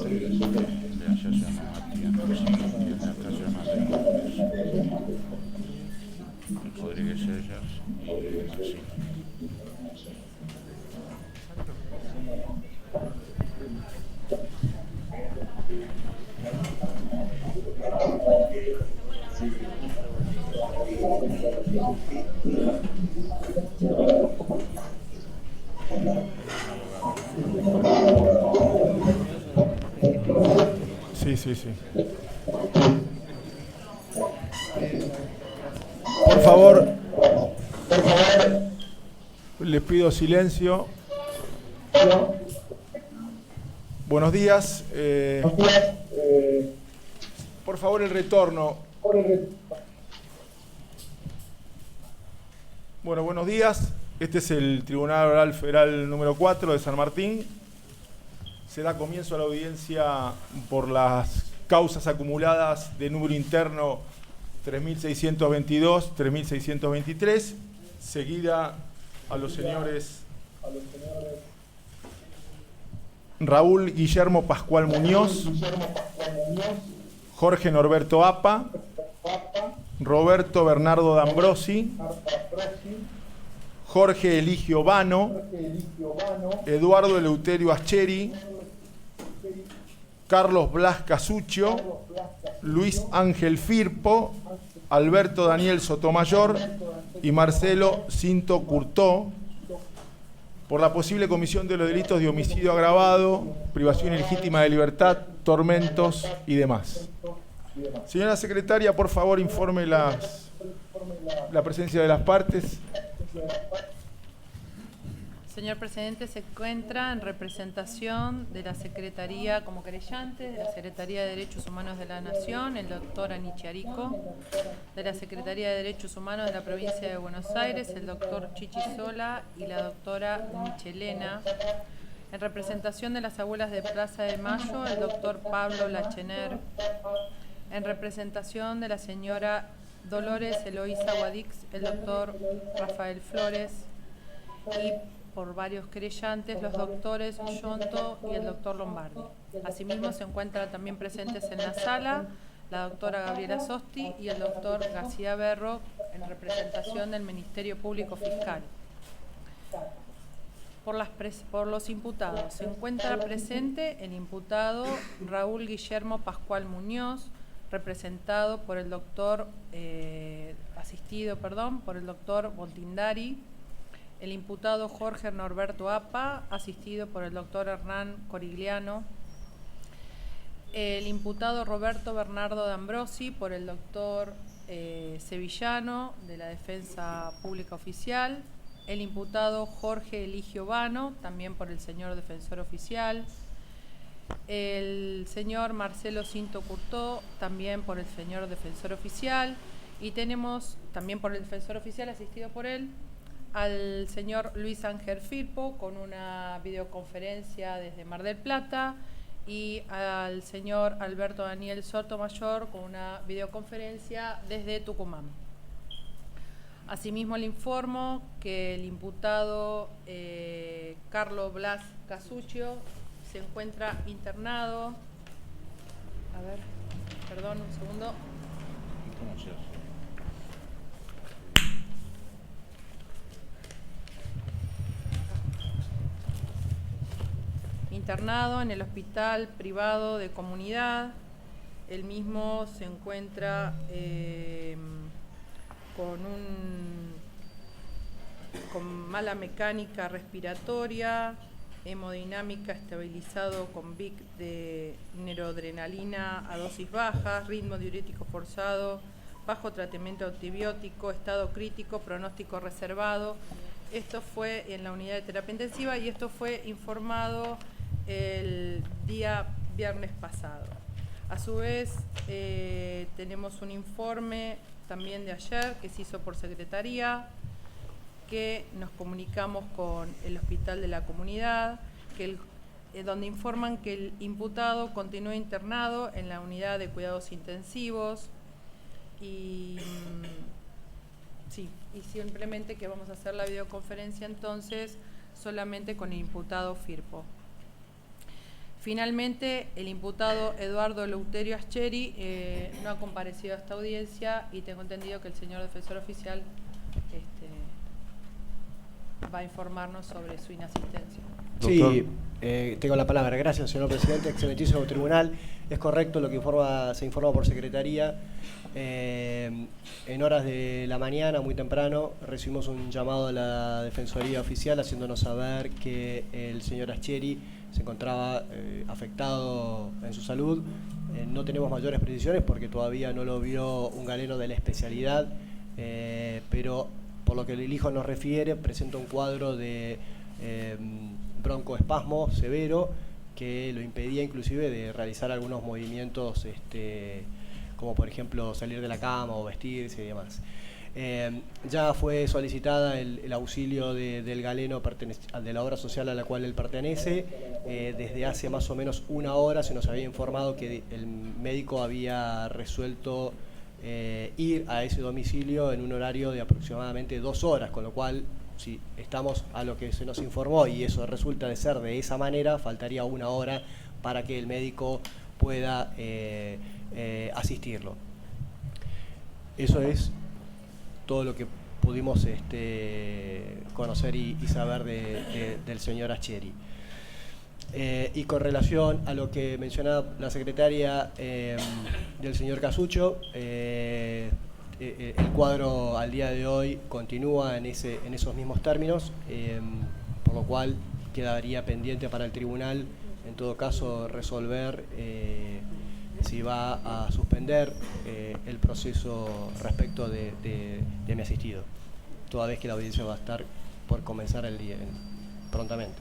de ayer se llama Matías, sí, y el de acá se llama Reyes. Rodríguez Ellas y Marcín. Sí, sí, sí. Por favor, les pido silencio. Buenos días. Por favor, el retorno. Bueno, buenos días. Este es el Tribunal Oral Federal número 4 de San Martín. Se da comienzo a la audiencia por las causas acumuladas de número interno 3.622, 3.623, seguida a los señores Raúl Guillermo Pascual Muñoz, Jorge Norberto Apa, Roberto Bernardo D'Ambrosi, Jorge Eligio Vano, Eduardo Eleuterio Ascheri, Carlos Blas Casuccio, Luis Ángel Firpo, Alberto Daniel Sotomayor y Marcelo Cinto Curtó, por la posible comisión de los delitos de homicidio agravado, privación ilegítima de libertad, tormentos y demás. Señora secretaria, por favor, informe la presencia de las partes. Señor presidente, se encuentra en representación de la Secretaría como querellante, de la Secretaría de Derechos Humanos de la Nación, el doctor Anichiarico, de la Secretaría de Derechos Humanos de la Provincia de Buenos Aires, el doctor Chichi Sola y la doctora Michelena. En representación de las abuelas de Plaza de Mayo, el doctor Pablo Lachener. En representación de la señora Dolores Eloísa Guadix, el doctor Rafael Flores. Y por varios querellantes, los doctores Yonto y el doctor Lombardi. Asimismo, se encuentran también presentes en la sala la doctora Gabriela Sosti y el doctor García Berro, en representación del Ministerio Público Fiscal. Por los imputados, se encuentra presente el imputado Raúl Guillermo Pascual Muñoz, representado por el doctor, asistido por el doctor Boltindari, el imputado Jorge Norberto Apa, asistido por el doctor Hernán Corigliano, el imputado Roberto Bernardo D'Ambrosi por el doctor Sevillano, de la Defensa Pública Oficial, el imputado Jorge Eligio Vano, también por el señor Defensor Oficial, el señor Marcelo Cinto Curtó, también por el señor Defensor Oficial, y tenemos también por el Defensor Oficial, asistido por él, al señor Luis Ángel Firpo con una videoconferencia desde Mar del Plata y al señor Alberto Daniel Sotomayor con una videoconferencia desde Tucumán. Asimismo, le informo que el imputado Carlos Blas Casuccio se encuentra internado. A ver, perdón, un segundo. ¿Cómo se hace? Internado en el Hospital Privado de Comunidad. El mismo se encuentra con mala mecánica respiratoria, hemodinámica estabilizado con VIC de noradrenalina a dosis bajas, ritmo diurético forzado, bajo tratamiento antibiótico, estado crítico, pronóstico reservado. Esto fue en la unidad de terapia intensiva y esto fue informado el día viernes pasado. A su vez, tenemos un informe también de ayer que se hizo por Secretaría, que nos comunicamos con el Hospital de la Comunidad, donde informan que el imputado continúa internado en la unidad de cuidados intensivos y simplemente que vamos a hacer la videoconferencia entonces solamente con el imputado Firpo. Finalmente, el imputado Eduardo Eleuterio Ascheri no ha comparecido a esta audiencia y tengo entendido que el señor defensor oficial va a informarnos sobre su inasistencia. Sí, tengo la palabra. Gracias, señor presidente. Excelentísimo tribunal. Es correcto lo que se informa por secretaría. En horas de la mañana, muy temprano, recibimos un llamado a la Defensoría Oficial haciéndonos saber que el señor Ascheri se encontraba afectado en su salud. No tenemos mayores precisiones porque todavía no lo vio un galeno de la especialidad, pero por lo que el hijo nos refiere, presenta un cuadro de broncoespasmo severo que lo impedía inclusive de realizar algunos movimientos como por ejemplo salir de la cama o vestirse y demás. Ya fue solicitada el auxilio del galeno de la obra social a la cual él pertenece. Desde hace más o menos una hora se nos había informado que el médico había resuelto ir a ese domicilio en un horario de aproximadamente 2 horas, con lo cual, si estamos a lo que se nos informó y eso resulta de ser de esa manera, faltaría 1 hora para que el médico pueda asistirlo. Eso es todo lo que pudimos conocer y saber del señor Ascheri. Y con relación a lo que mencionaba la secretaria del señor Casuccio, el cuadro al día de hoy continúa en esos mismos términos, por lo cual quedaría pendiente para el tribunal, en todo caso, resolver si va a suspender el proceso respecto de mi asistido, toda vez que la audiencia va a estar por comenzar el día prontamente.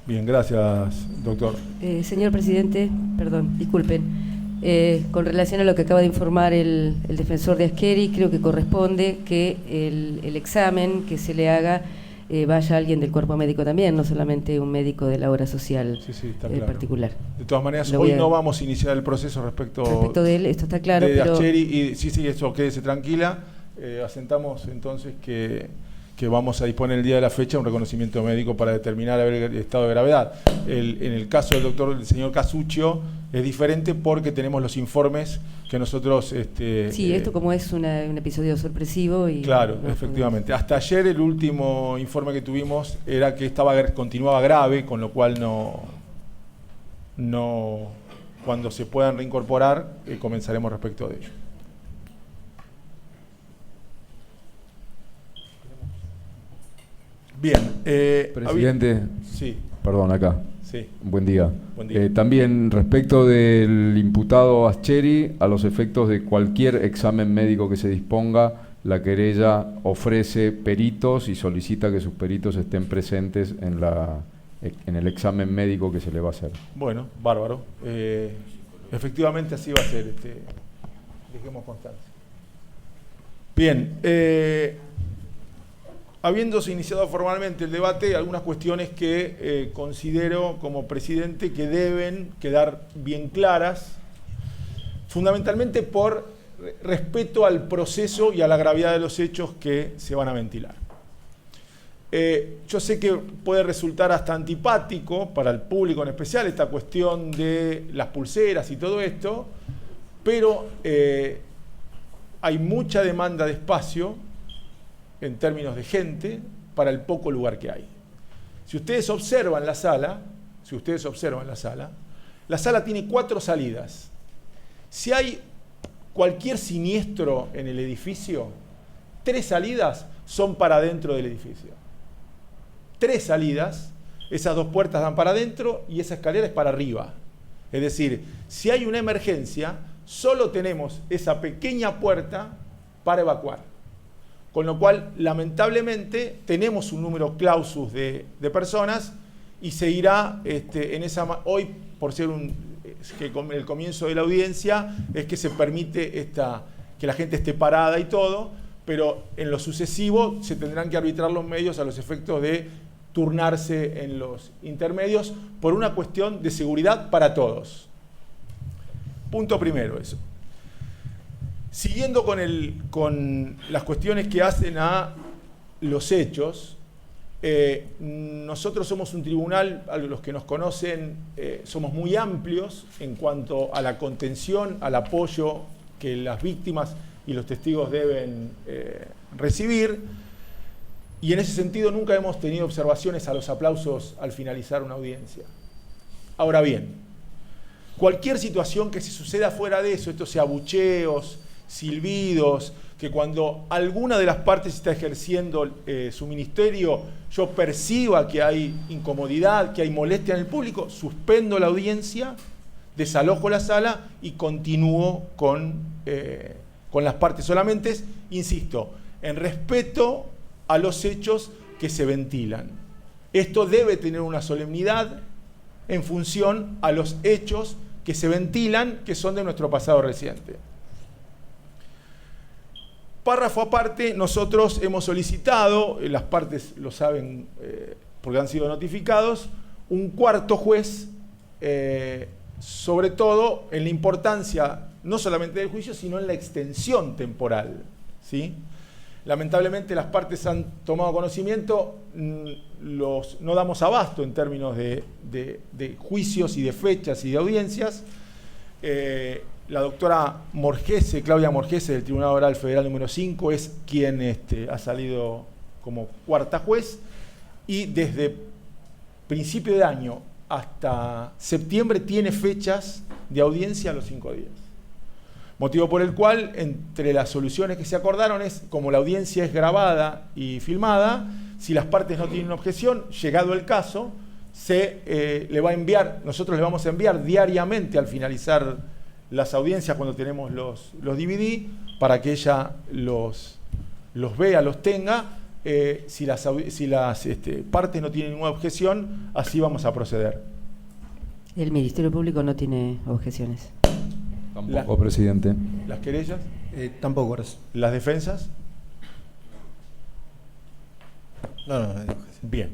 Bien, gracias, doctor. Señor presidente, perdón, disculpen. Con relación a lo que acaba de informar el defensor de Ascheri, creo que corresponde que el examen que se le haga vaya alguien del cuerpo médico también, no solamente un médico de la obra social está claro. particular. De todas maneras, hoy no vamos a iniciar el proceso respecto de él, esto está claro, de pero Ascheri, y sí, eso, quédese tranquila. Asentamos entonces que vamos a disponer el día de la fecha un reconocimiento médico para determinar el estado de gravedad. En el caso del señor Casuccio es diferente porque tenemos los informes que nosotros... sí, esto como es un episodio sorpresivo y... Claro, efectivamente. Hasta ayer el último informe que tuvimos era que continuaba grave, con lo cual cuando se puedan reincorporar comenzaremos respecto de ello. Bien. Presidente, sí. Perdón, acá. Sí. Buen día. Buen día. También respecto del imputado Ascheri, a los efectos de cualquier examen médico que se disponga, la querella ofrece peritos y solicita que sus peritos estén presentes en el examen médico que se le va a hacer. Bueno, bárbaro. Efectivamente así va a ser. Dejemos constancia. Bien. Habiéndose iniciado formalmente el debate, algunas cuestiones que considero como presidente que deben quedar bien claras, fundamentalmente por respeto al proceso y a la gravedad de los hechos que se van a ventilar. Yo sé que puede resultar hasta antipático para el público en especial esta cuestión de las pulseras y todo esto, pero hay mucha demanda de espacio en términos de gente, para el poco lugar que hay. Si ustedes observan la sala, la sala tiene 4 salidas. Si hay cualquier siniestro en el edificio, 3 salidas son para adentro del edificio. 3 salidas, esas 2 puertas dan para adentro y esa escalera es para arriba. Es decir, si hay una emergencia, solo tenemos esa pequeña puerta para evacuar. Con lo cual, lamentablemente, tenemos un número clausus de personas y se irá en esa... Hoy, por ser el comienzo de la audiencia, es que se permite que la gente esté parada y todo, pero en lo sucesivo se tendrán que arbitrar los medios a los efectos de turnarse en los intermedios por una cuestión de seguridad para todos. Punto primero, eso. Siguiendo con las cuestiones que hacen a los hechos, Nosotros somos un tribunal, a los que nos conocen, somos muy amplios en cuanto a la contención, al apoyo que las víctimas y los testigos deben recibir, y en ese sentido nunca hemos tenido observaciones a los aplausos al finalizar una audiencia. Ahora bien, cualquier situación que se suceda fuera de eso, estos abucheos, silbidos, que cuando alguna de las partes está ejerciendo su ministerio, yo perciba que hay incomodidad, que hay molestia en el público, suspendo la audiencia, desalojo la sala y continúo con las partes. Solamente, insisto, en respeto a los hechos que se ventilan. Esto debe tener una solemnidad en función a los hechos que se ventilan, que son de nuestro pasado reciente. Párrafo aparte, nosotros hemos solicitado, las partes lo saben porque han sido notificados, un cuarto juez, sobre todo en la importancia no solamente del juicio, sino en la extensión temporal, ¿sí? Lamentablemente las partes han tomado conocimiento, no damos abasto en términos de juicios y de fechas y de audiencias. La doctora Morgese, Claudia Morgese, del Tribunal Oral Federal número 5, es quien ha salido como cuarta juez, y desde principio de año hasta septiembre tiene fechas de audiencia a los 5 días. Motivo por el cual, entre las soluciones que se acordaron es, como la audiencia es grabada y filmada, si las partes no tienen objeción, llegado el caso, le va a enviar, nosotros le vamos a enviar diariamente al finalizar las audiencias cuando tenemos los DVD, para que ella los vea, los tenga. Si las partes no tienen ninguna objeción, así vamos a proceder. El Ministerio Público no tiene objeciones. Tampoco, presidente. ¿Las querellas? Tampoco, gracias. ¿Las defensas? No hay objeción. Bien.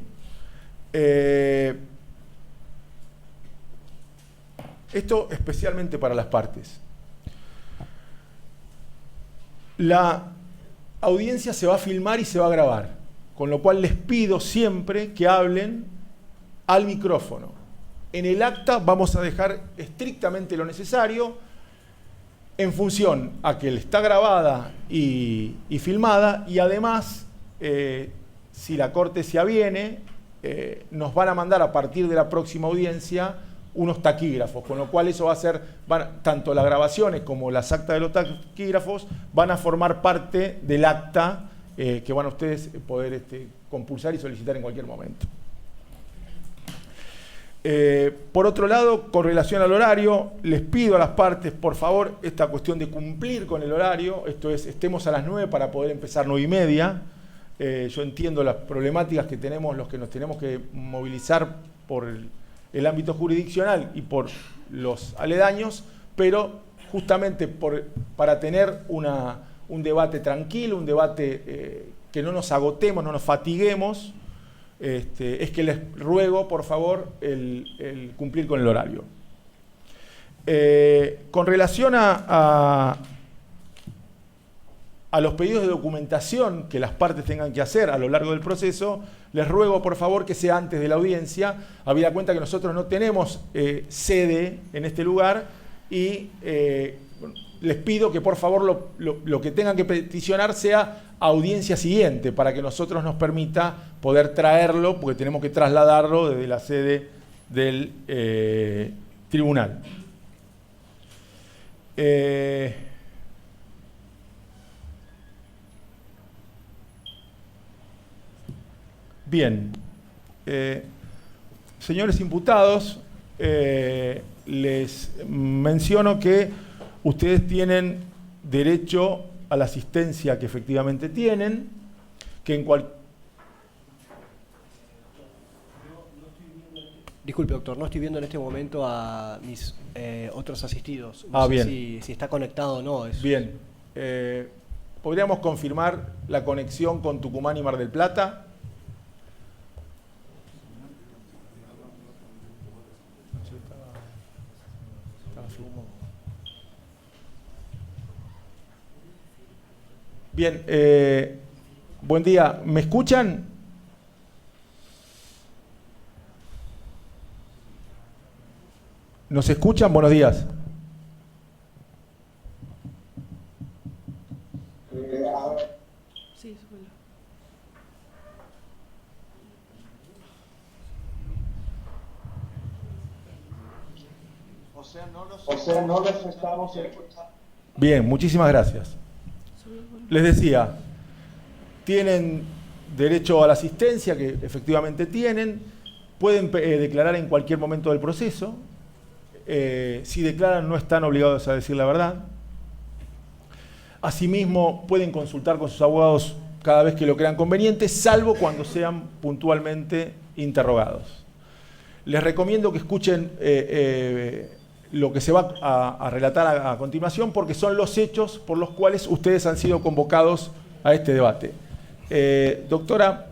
Esto especialmente para las partes. La audiencia se va a filmar y se va a grabar, con lo cual les pido siempre que hablen al micrófono. En el acta vamos a dejar estrictamente lo necesario en función a que está grabada y filmada, y además, si la Corte se aviene, nos van a mandar a partir de la próxima audiencia unos taquígrafos, con lo cual eso va a ser, tanto las grabaciones como las actas de los taquígrafos van a formar parte del acta que van a ustedes poder compulsar y solicitar en cualquier momento. Por otro lado, con relación al horario, les pido a las partes, por favor, esta cuestión de cumplir con el horario, esto es, estemos a las 9 para poder empezar 9:30. Yo entiendo las problemáticas que tenemos, los que nos tenemos que movilizar por el ámbito jurisdiccional y por los aledaños, pero justamente para tener un debate tranquilo, un debate que no nos agotemos, no nos fatiguemos, es que les ruego, por favor, el cumplir con el horario. Con relación a los pedidos de documentación que las partes tengan que hacer a lo largo del proceso, les ruego, por favor, que sea antes de la audiencia, habida cuenta que nosotros no tenemos sede en este lugar, y les pido que, por favor, lo que tengan que peticionar sea audiencia siguiente, para que nosotros nos permita poder traerlo, porque tenemos que trasladarlo desde la sede del tribunal. Bien, señores imputados, les menciono que ustedes tienen derecho a la asistencia que efectivamente tienen, que en Disculpe, doctor, no estoy viendo en este momento a mis otros asistidos. No sé bien. Si está conectado o no. Bien. ¿Podríamos confirmar la conexión con Tucumán y Mar del Plata? Bien, buen día. ¿Me escuchan? ¿Nos escuchan? Buenos días. Sí, súbelo. O sea, no los estamos escuchando. Bien, muchísimas gracias. Les decía, tienen derecho a la asistencia, que efectivamente tienen, pueden declarar en cualquier momento del proceso. Si declaran, no están obligados a decir la verdad. Asimismo, pueden consultar con sus abogados cada vez que lo crean conveniente, salvo cuando sean puntualmente interrogados. Les recomiendo que escuchen lo que se va a relatar a continuación, porque son los hechos por los cuales ustedes han sido convocados a este debate. Doctora,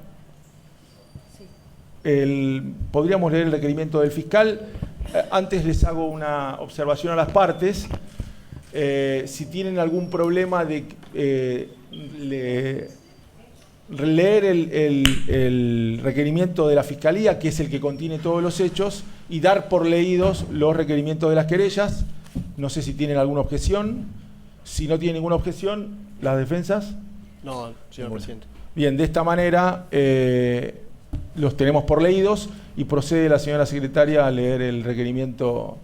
podríamos leer el requerimiento del fiscal. Antes les hago una observación a las partes. Si tienen algún problema de leer el requerimiento de la Fiscalía, que es el que contiene todos los hechos, y dar por leídos los requerimientos de las querellas. No sé si tienen alguna objeción. Si no tienen ninguna objeción, ¿las defensas? No, señor presidente. Bien, de esta manera los tenemos por leídos y procede la señora secretaria a leer el requerimiento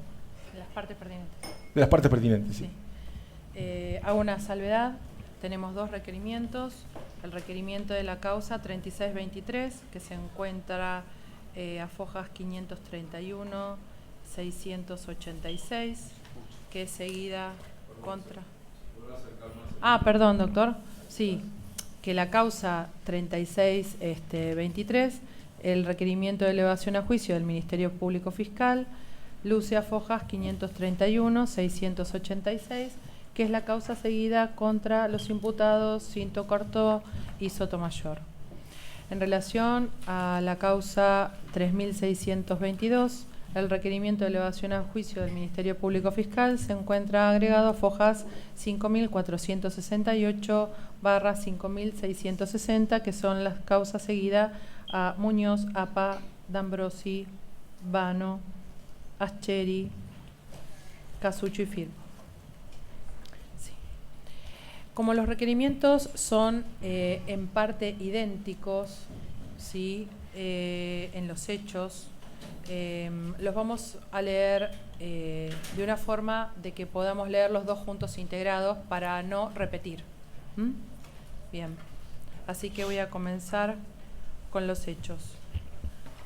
Las partes pertinentes. de las partes pertinentes. Sí. Hago una salvedad. Tenemos dos requerimientos. El requerimiento de la causa 3623, que se encuentra a fojas 531, 686, que es seguida contra... Ah, perdón, doctor. Sí, que la causa 3623, el requerimiento de elevación a juicio del Ministerio Público Fiscal, luce a fojas 531, 686, que es la causa seguida contra los imputados Cinto Cortó y Sotomayor. En relación a la causa 3622, el requerimiento de elevación a juicio del Ministerio Público Fiscal se encuentra agregado a fojas 5468/5660, que son las causas seguidas a Muñoz, APA, D'Ambrosi, Vano, Ascheri, Casucho y Firpo. Como los requerimientos son en parte idénticos, ¿sí? En los hechos, los vamos a leer de una forma de que podamos leer los dos juntos integrados para no repetir. Bien, así que voy a comenzar con los hechos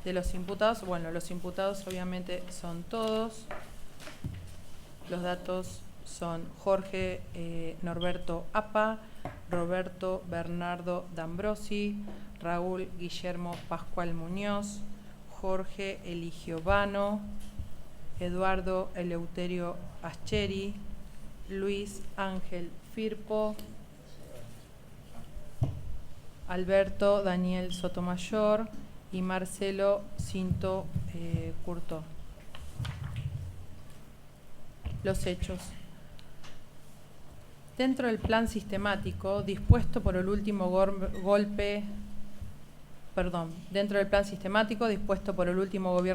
de los imputados. Bueno, los imputados obviamente son todos. Los datos son Jorge Norberto APA, Roberto Bernardo D'Ambrosi, Raúl Guillermo Pascual Muñoz, Jorge Eligio Vano, Eduardo Eleuterio Ascheri, Luis Ángel Firpo, Alberto Daniel Sotomayor y Marcelo Cinto Curtó. Los hechos. Dentro del plan sistemático dispuesto por el último gobierno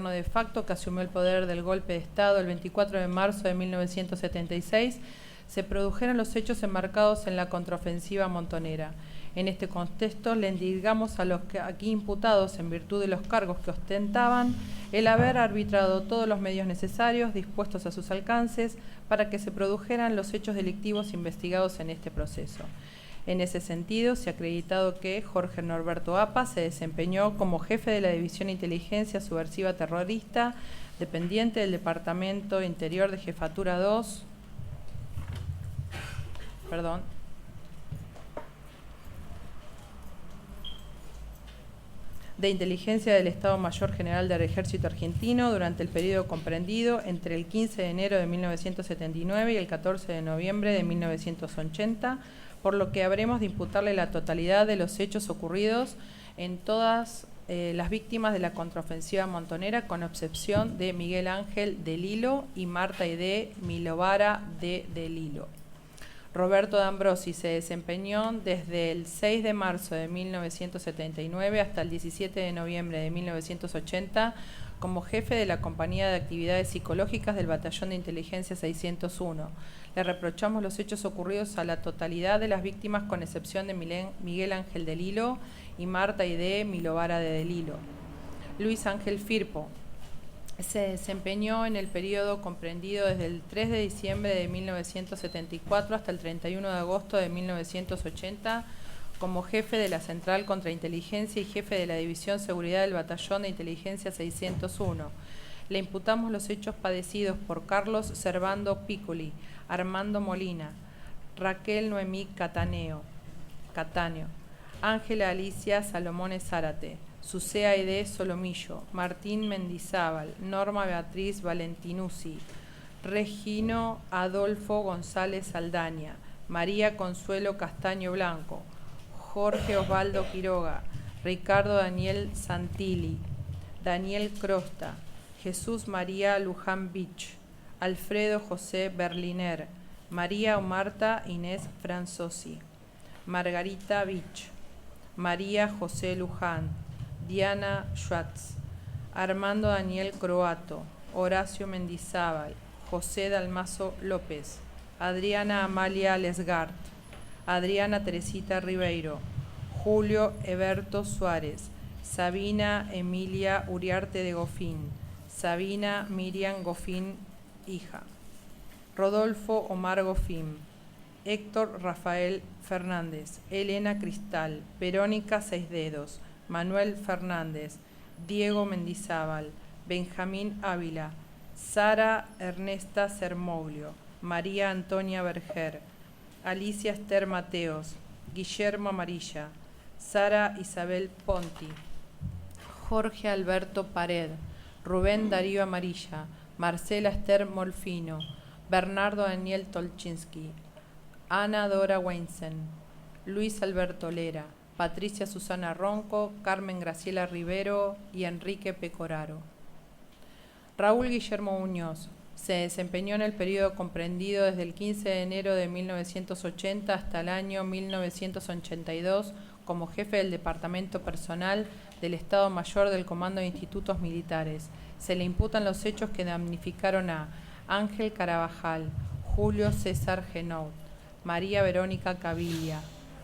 de facto que asumió el poder del golpe de Estado el 24 de marzo de 1976, se produjeron los hechos enmarcados en la contraofensiva montonera. En este contexto, le indicamos a los aquí imputados, en virtud de los cargos que ostentaban, el haber arbitrado todos los medios necesarios dispuestos a sus alcances para que se produjeran los hechos delictivos investigados en este proceso. En ese sentido, se ha acreditado que Jorge Norberto APA se desempeñó como jefe de la División de Inteligencia Subversiva Terrorista, dependiente del Departamento Interior de Jefatura 2, de Inteligencia del Estado Mayor General del Ejército Argentino durante el periodo comprendido entre el 15 de enero de 1979 y el 14 de noviembre de 1980, por lo que habremos de imputarle la totalidad de los hechos ocurridos en todas las víctimas de la contraofensiva montonera, con excepción de Miguel Ángel de Lilo y Marta Aidé Milovara de Lilo. Roberto D'Ambrosi se desempeñó desde el 6 de marzo de 1979 hasta el 17 de noviembre de 1980 como jefe de la Compañía de Actividades Psicológicas del Batallón de Inteligencia 601. Le reprochamos los hechos ocurridos a la totalidad de las víctimas, con excepción de Miguel Ángel del Hilo y Marta Aide Milovara de del Hilo. Luis Ángel Firpo se desempeñó en el periodo comprendido desde el 3 de diciembre de 1974 hasta el 31 de agosto de 1980 como jefe de la Central Contrainteligencia y jefe de la División Seguridad del Batallón de Inteligencia 601. Le imputamos los hechos padecidos por Carlos Servando Piccoli, Armando Molina, Raquel Noemí Catáneo, Ángela Alicia Salomón Zárate, Susea Aide Solomillo, Martín Mendizábal, Norma Beatriz Valentinuzzi, Regino Adolfo González Saldaña, María Consuelo Castaño Blanco, Jorge Osvaldo Quiroga, Ricardo Daniel Santilli, Daniel Crosta, Jesús María Luján Vich, Alfredo José Berliner, María o Marta Inés Franzosi, Margarita Vich, María José Luján, Diana Schwartz, Armando Daniel Croato, Horacio Mendizábal, José Dalmazo López, Adriana Amalia Lesgart, Adriana Teresita Ribeiro, Julio Eberto Suárez, Sabina Emilia Uriarte de Gofín, Sabina Miriam Gofín, hija, Rodolfo Omar Gofín, Héctor Rafael Fernández, Elena Cristal, Verónica Seisdedos, Manuel Fernández, Diego Mendizábal, Benjamín Ávila, Sara Ernesta Sermoglio, María Antonia Berger, Alicia Esther Mateos, Guillermo Amarilla, Sara Isabel Ponti, Jorge Alberto Pared, Rubén Darío Amarilla, Marcela Esther Molfino, Bernardo Daniel Tolchinsky, Ana Dora Weinsen, Luis Alberto Lera, Patricia Susana Ronco, Carmen Graciela Rivero y Enrique Pecoraro. Raúl Guillermo Muñoz se desempeñó en el periodo comprendido desde el 15 de enero de 1980 hasta el año 1982 como jefe del Departamento Personal del Estado Mayor del Comando de Institutos Militares. Se le imputan los hechos que damnificaron a Ángel Carabajal, Julio César Genout, María Verónica Cavilla,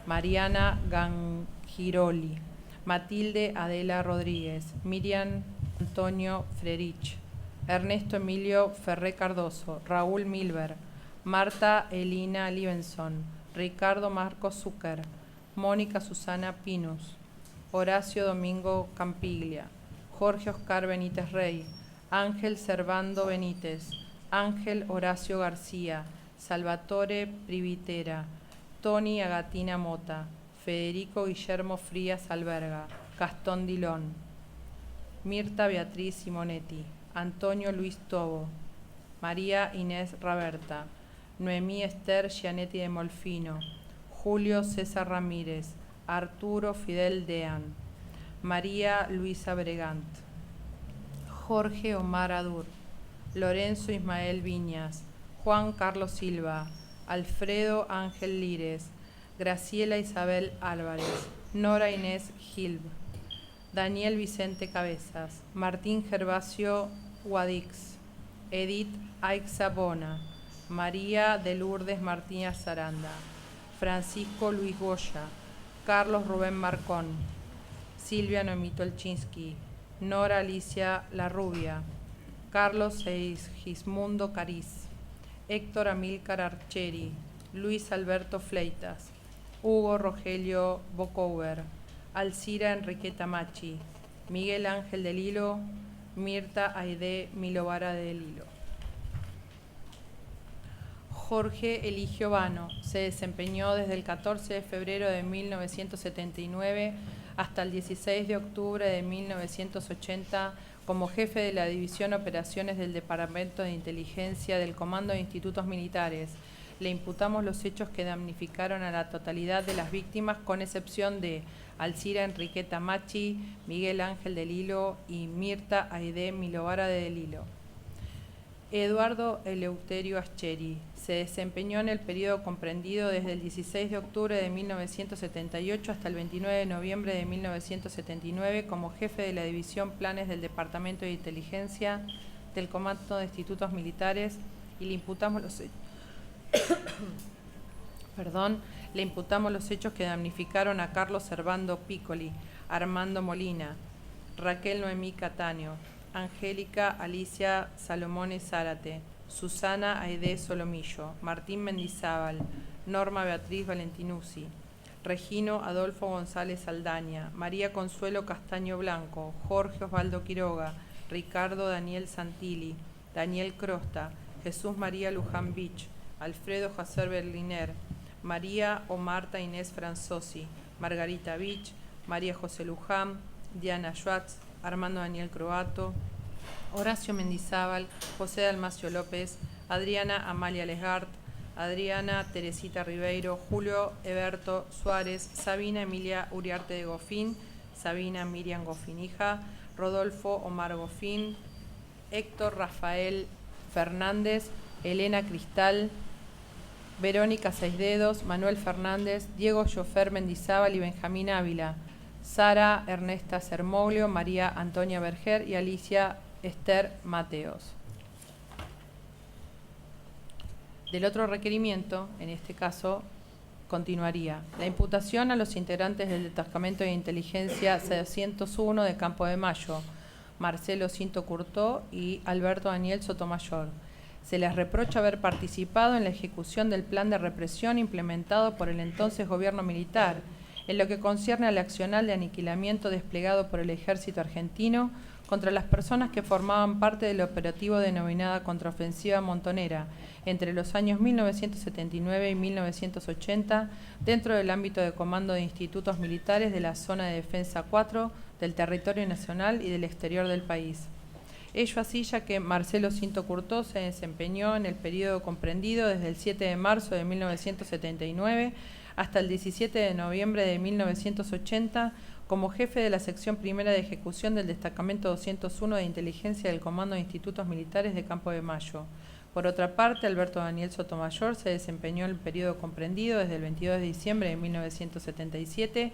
Mariana Gangiroli, Matilde Adela Rodríguez, Miriam Antonio Frerich, Ernesto Emilio Ferré Cardoso, Raúl Milber, Marta Elina Libenson, Ricardo Marcos Zucker, Mónica Susana Pinus, Horacio Domingo Campiglia, Jorge Oscar Benítez Rey, Ángel Servando Benítez, Ángel Horacio García, Salvatore Privitera, Tony Agatina Mota, Federico Guillermo Frías Alberga, Gastón Dilón, Mirta Beatriz Simonetti, Antonio Luis Tobo, María Inés Raberta, Noemí Esther Gianetti de Molfino, Julio César Ramírez, Arturo Fidel Dean, María Luisa Bregant, Jorge Omar Adur, Lorenzo Ismael Viñas, Juan Carlos Silva, Alfredo Ángel Lires, Graciela Isabel Álvarez, Nora Inés Gilb, Daniel Vicente Cabezas, Martín Gervasio Guadix, Edith Aixa Bona, María de Lourdes Martínez Zaranda, Francisco Luis Goya, Carlos Rubén Marcón, Silvia Noemí Tolchinsky, Nora Alicia Larrubia, Carlos Segismundo Cariz, Héctor Amílcar Archeri, Luis Alberto Fleitas, Hugo Rogelio Bocouber, Alcira Enriqueta Machi, Miguel Ángel del Hilo, Mirta Aide Milovara del Hilo. Jorge Eligio Vano se desempeñó desde el 14 de febrero de 1979 hasta el 16 de octubre de 1980 como jefe de la División Operaciones del Departamento de Inteligencia del Comando de Institutos Militares. Le imputamos los hechos que damnificaron a la totalidad de las víctimas, con excepción de Alcira Enriqueta Machi, Miguel Ángel del Hilo y Mirta Aide Milovara del Hilo. Eduardo Eleuterio Ascheri se desempeñó en el periodo comprendido desde el 16 de octubre de 1978 hasta el 29 de noviembre de 1979 como jefe de la División Planes del Departamento de Inteligencia del Comando de Institutos Militares y le imputamos los le imputamos los hechos que damnificaron a Carlos Servando Piccoli, Armando Molina, Raquel Noemí Cataño, Angélica Alicia Salomone Zárate, Susana Aide Solomillo, Martín Mendizábal, Norma Beatriz Valentinuzzi, Regino Adolfo González Aldaña, María Consuelo Castaño Blanco, Jorge Osvaldo Quiroga, Ricardo Daniel Santilli, Daniel Crosta, Jesús María Luján Vich, Alfredo Jacer Berliner, María o Marta Inés Franzosi, Margarita Vich, María José Luján, Diana Schwartz, Armando Daniel Croato, Horacio Mendizábal, José Dalmacio López, Adriana Amalia Lesgart, Adriana Teresita Ribeiro, Julio Eberto Suárez, Sabina Emilia Uriarte de Gofín, Sabina Miriam Gofinija, Rodolfo Omar Gofín, Héctor Rafael Fernández, Elena Cristal, Verónica Seisdedos, Manuel Fernández, Diego Jofer Mendizábal y Benjamín Ávila, Sara Ernesta Sermoglio, María Antonia Berger y Alicia Esther Mateos. Del otro requerimiento, en este caso, continuaría la imputación a los integrantes del Destacamento de Inteligencia 601 de Campo de Mayo, Marcelo Cinto Curtó y Alberto Daniel Sotomayor. Se les reprocha haber participado en la ejecución del plan de represión implementado por el entonces gobierno militar, en lo que concierne al accional de aniquilamiento desplegado por el ejército argentino contra las personas que formaban parte del operativo denominada Contraofensiva Montonera entre los años 1979 y 1980 dentro del ámbito de comando de institutos militares de la Zona de Defensa 4 del territorio nacional y del exterior del país. Ello así ya que Marcelo Cinto Curtó se desempeñó en el periodo comprendido desde el 7 de marzo de 1979 hasta el 17 de noviembre de 1980 como jefe de la sección primera de ejecución del Destacamento 201 de Inteligencia del Comando de Institutos Militares de Campo de Mayo. Por otra parte, Alberto Daniel Sotomayor se desempeñó en el periodo comprendido desde el 22 de diciembre de 1977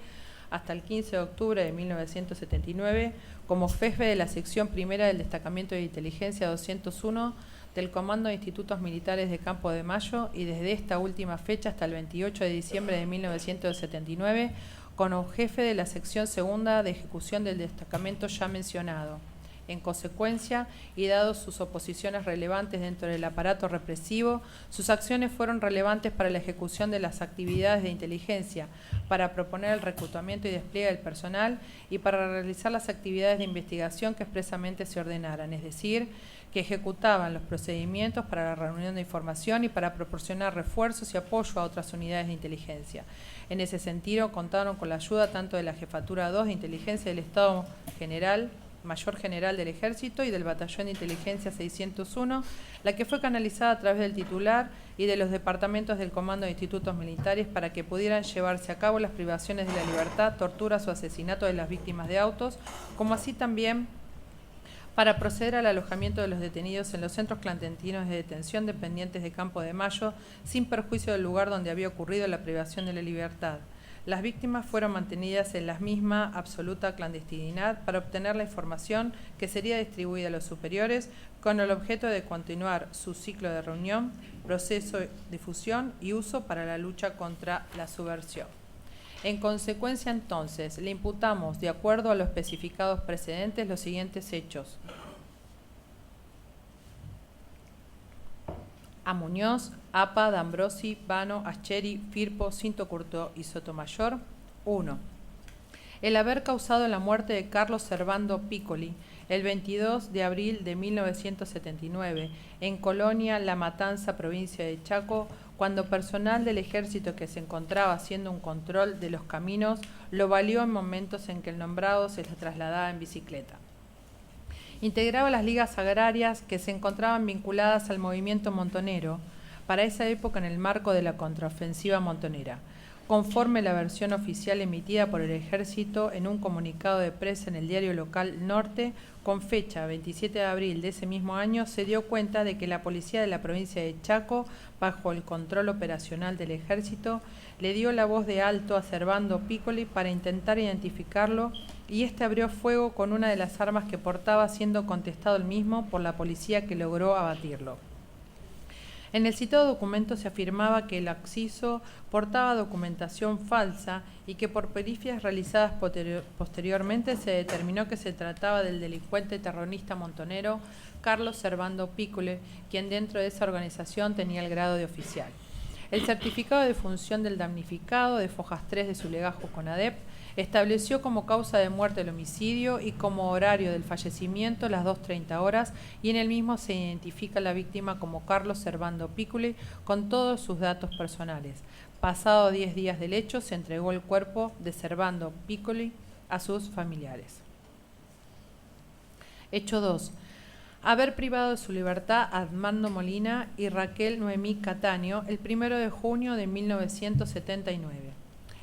hasta el 15 de octubre de 1979 como jefe de la sección primera del Destacamento de Inteligencia 201 del Comando de Institutos Militares de Campo de Mayo y desde esta última fecha hasta el 28 de diciembre de 1979 como jefe de la sección segunda de ejecución del destacamento ya mencionado. En consecuencia, y dados sus oposiciones relevantes dentro del aparato represivo, sus acciones fueron relevantes para la ejecución de las actividades de inteligencia, para proponer el reclutamiento y despliegue del personal y para realizar las actividades de investigación que expresamente se ordenaran, es decir, que ejecutaban los procedimientos para la reunión de información y para proporcionar refuerzos y apoyo a otras unidades de inteligencia. En ese sentido, contaron con la ayuda tanto de la Jefatura 2 de Inteligencia del Estado Mayor General del Ejército y del Batallón de Inteligencia 601, la que fue canalizada a través del titular y de los departamentos del Comando de Institutos Militares para que pudieran llevarse a cabo las privaciones de la libertad, torturas o asesinato de las víctimas de autos, como así también para proceder al alojamiento de los detenidos en los centros clandestinos de detención dependientes de Campo de Mayo, sin perjuicio del lugar donde había ocurrido la privación de la libertad. Las víctimas fueron mantenidas en la misma absoluta clandestinidad para obtener la información que sería distribuida a los superiores con el objeto de continuar su ciclo de reunión, proceso, difusión y uso para la lucha contra la subversión. En consecuencia, entonces, le imputamos, de acuerdo a los especificados precedentes, los siguientes hechos. A Muñoz, Apa, D'Ambrosi, Vano, Ascheri, Firpo, Cinto Curtó y Sotomayor. 1. El haber causado la muerte de Carlos Servando Piccoli el 22 de abril de 1979 en Colonia La Matanza, provincia de Chaco, cuando personal del ejército que se encontraba haciendo un control de los caminos lo valió en momentos en que el nombrado se les trasladaba en bicicleta. Integraba las ligas agrarias que se encontraban vinculadas al movimiento montonero, para esa época en el marco de la contraofensiva montonera. conforme la versión oficial emitida por el Ejército en un comunicado de prensa en el diario local Norte, con fecha 27 de abril de ese mismo año, se dio cuenta de que la policía de la provincia de Chaco, bajo el control operacional del Ejército, le dio la voz de alto a Servando Piccoli para intentar identificarlo, y este abrió fuego con una de las armas que portaba, siendo contestado el mismo por la policía, que logró abatirlo. En el citado documento se afirmaba que el acciso portaba documentación falsa y que por pericias realizadas posteriormente se determinó que se trataba del delincuente terrorista montonero Carlos Servando Piccoli, quien dentro de esa organización tenía el grado de oficial. El certificado de función del damnificado, de fojas 3 de su legajo CONADEP, estableció como causa de muerte el homicidio y como horario del fallecimiento las 2:30 horas, y en el mismo se identifica la víctima como Carlos Servando Piccoli con todos sus datos personales. Pasado 10 días del hecho, se entregó el cuerpo de Servando Piccoli a sus familiares. Hecho 2. Haber privado de su libertad a Armando Molina y Raquel Noemí Cataño el 1 de junio de 1979.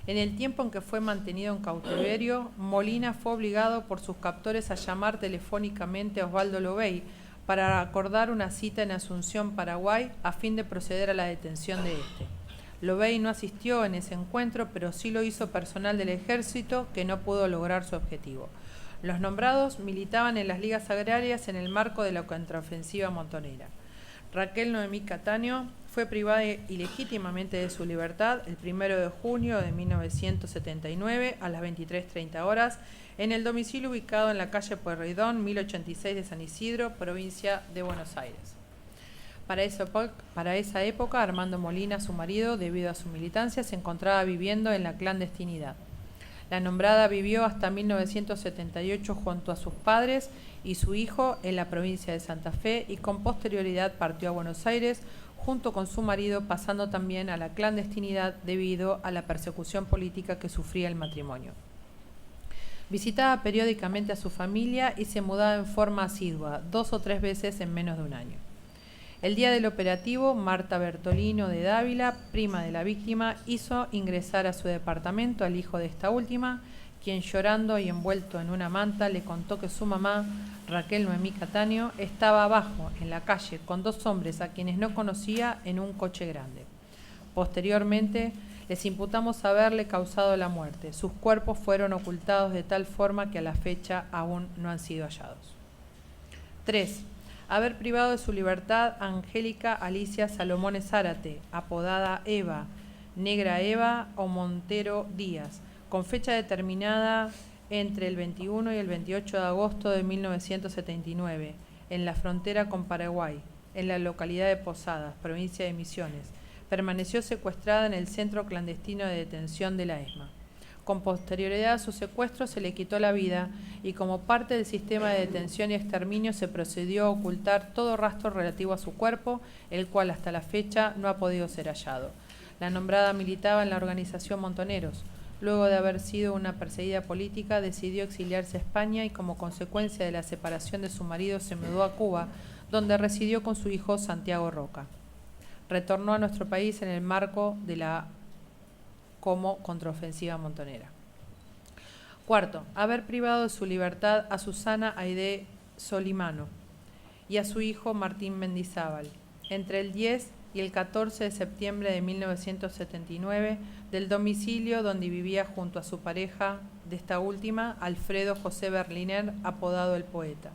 En el tiempo en que fue mantenido en cautiverio, Molina fue obligado por sus captores a llamar telefónicamente a Osvaldo Lobey para acordar una cita en Asunción, Paraguay, a fin de proceder a la detención de este. Lobey no asistió en ese encuentro, pero sí lo hizo personal del Ejército, que no pudo lograr su objetivo. Los nombrados militaban en las ligas agrarias en el marco de la contraofensiva montonera. Raquel Noemí Cataño fue privada ilegítimamente de su libertad el 1 de junio de 1979 a las 23:30 horas en el domicilio ubicado en la calle Pueyrredón, 1086 de San Isidro, provincia de Buenos Aires. Para esa época, Armando Molina, su marido, debido a su militancia, se encontraba viviendo en la clandestinidad. La nombrada vivió hasta 1978 junto a sus padres y su hijo en la provincia de Santa Fe, y con posterioridad partió a Buenos Aires junto con su marido, pasando también a la clandestinidad debido a la persecución política que sufría el matrimonio. Visitaba periódicamente a su familia y se mudaba en forma asidua, 2 o 3 veces en menos de un año. El día del operativo, Marta Bertolino de Dávila, prima de la víctima, hizo ingresar a su departamento al hijo de esta última, quien llorando y envuelto en una manta le contó que su mamá, Raquel Noemí Cataño, estaba abajo, en la calle, con 2 hombres a quienes no conocía en un coche grande. Posteriormente, les imputamos haberle causado la muerte. Sus cuerpos fueron ocultados de tal forma que a la fecha aún no han sido hallados. 3. Haber privado de su libertad a Angélica Alicia Salomón Zárate, apodada Eva, Negra Eva o Montero Díaz, con fecha determinada entre el 21 y el 28 de agosto de 1979, en la frontera con Paraguay, en la localidad de Posadas, provincia de Misiones. Permaneció secuestrada en el centro clandestino de detención de la ESMA. Con posterioridad a su secuestro se le quitó la vida, y como parte del sistema de detención y exterminio se procedió a ocultar todo rastro relativo a su cuerpo, el cual hasta la fecha no ha podido ser hallado. La nombrada militaba en la organización Montoneros. Luego de haber sido una perseguida política, decidió exiliarse a España y como consecuencia de la separación de su marido se mudó a Cuba, donde residió con su hijo Santiago Roca. Retornó a nuestro país en el marco de la como contraofensiva montonera. 4. Haber privado de su libertad a Susana Aide Solimano y a su hijo Martín Mendizábal entre el 10 y el 14 de septiembre de 1979 del domicilio donde vivía junto a su pareja de esta última, Alfredo José Berliner, apodado El Poeta.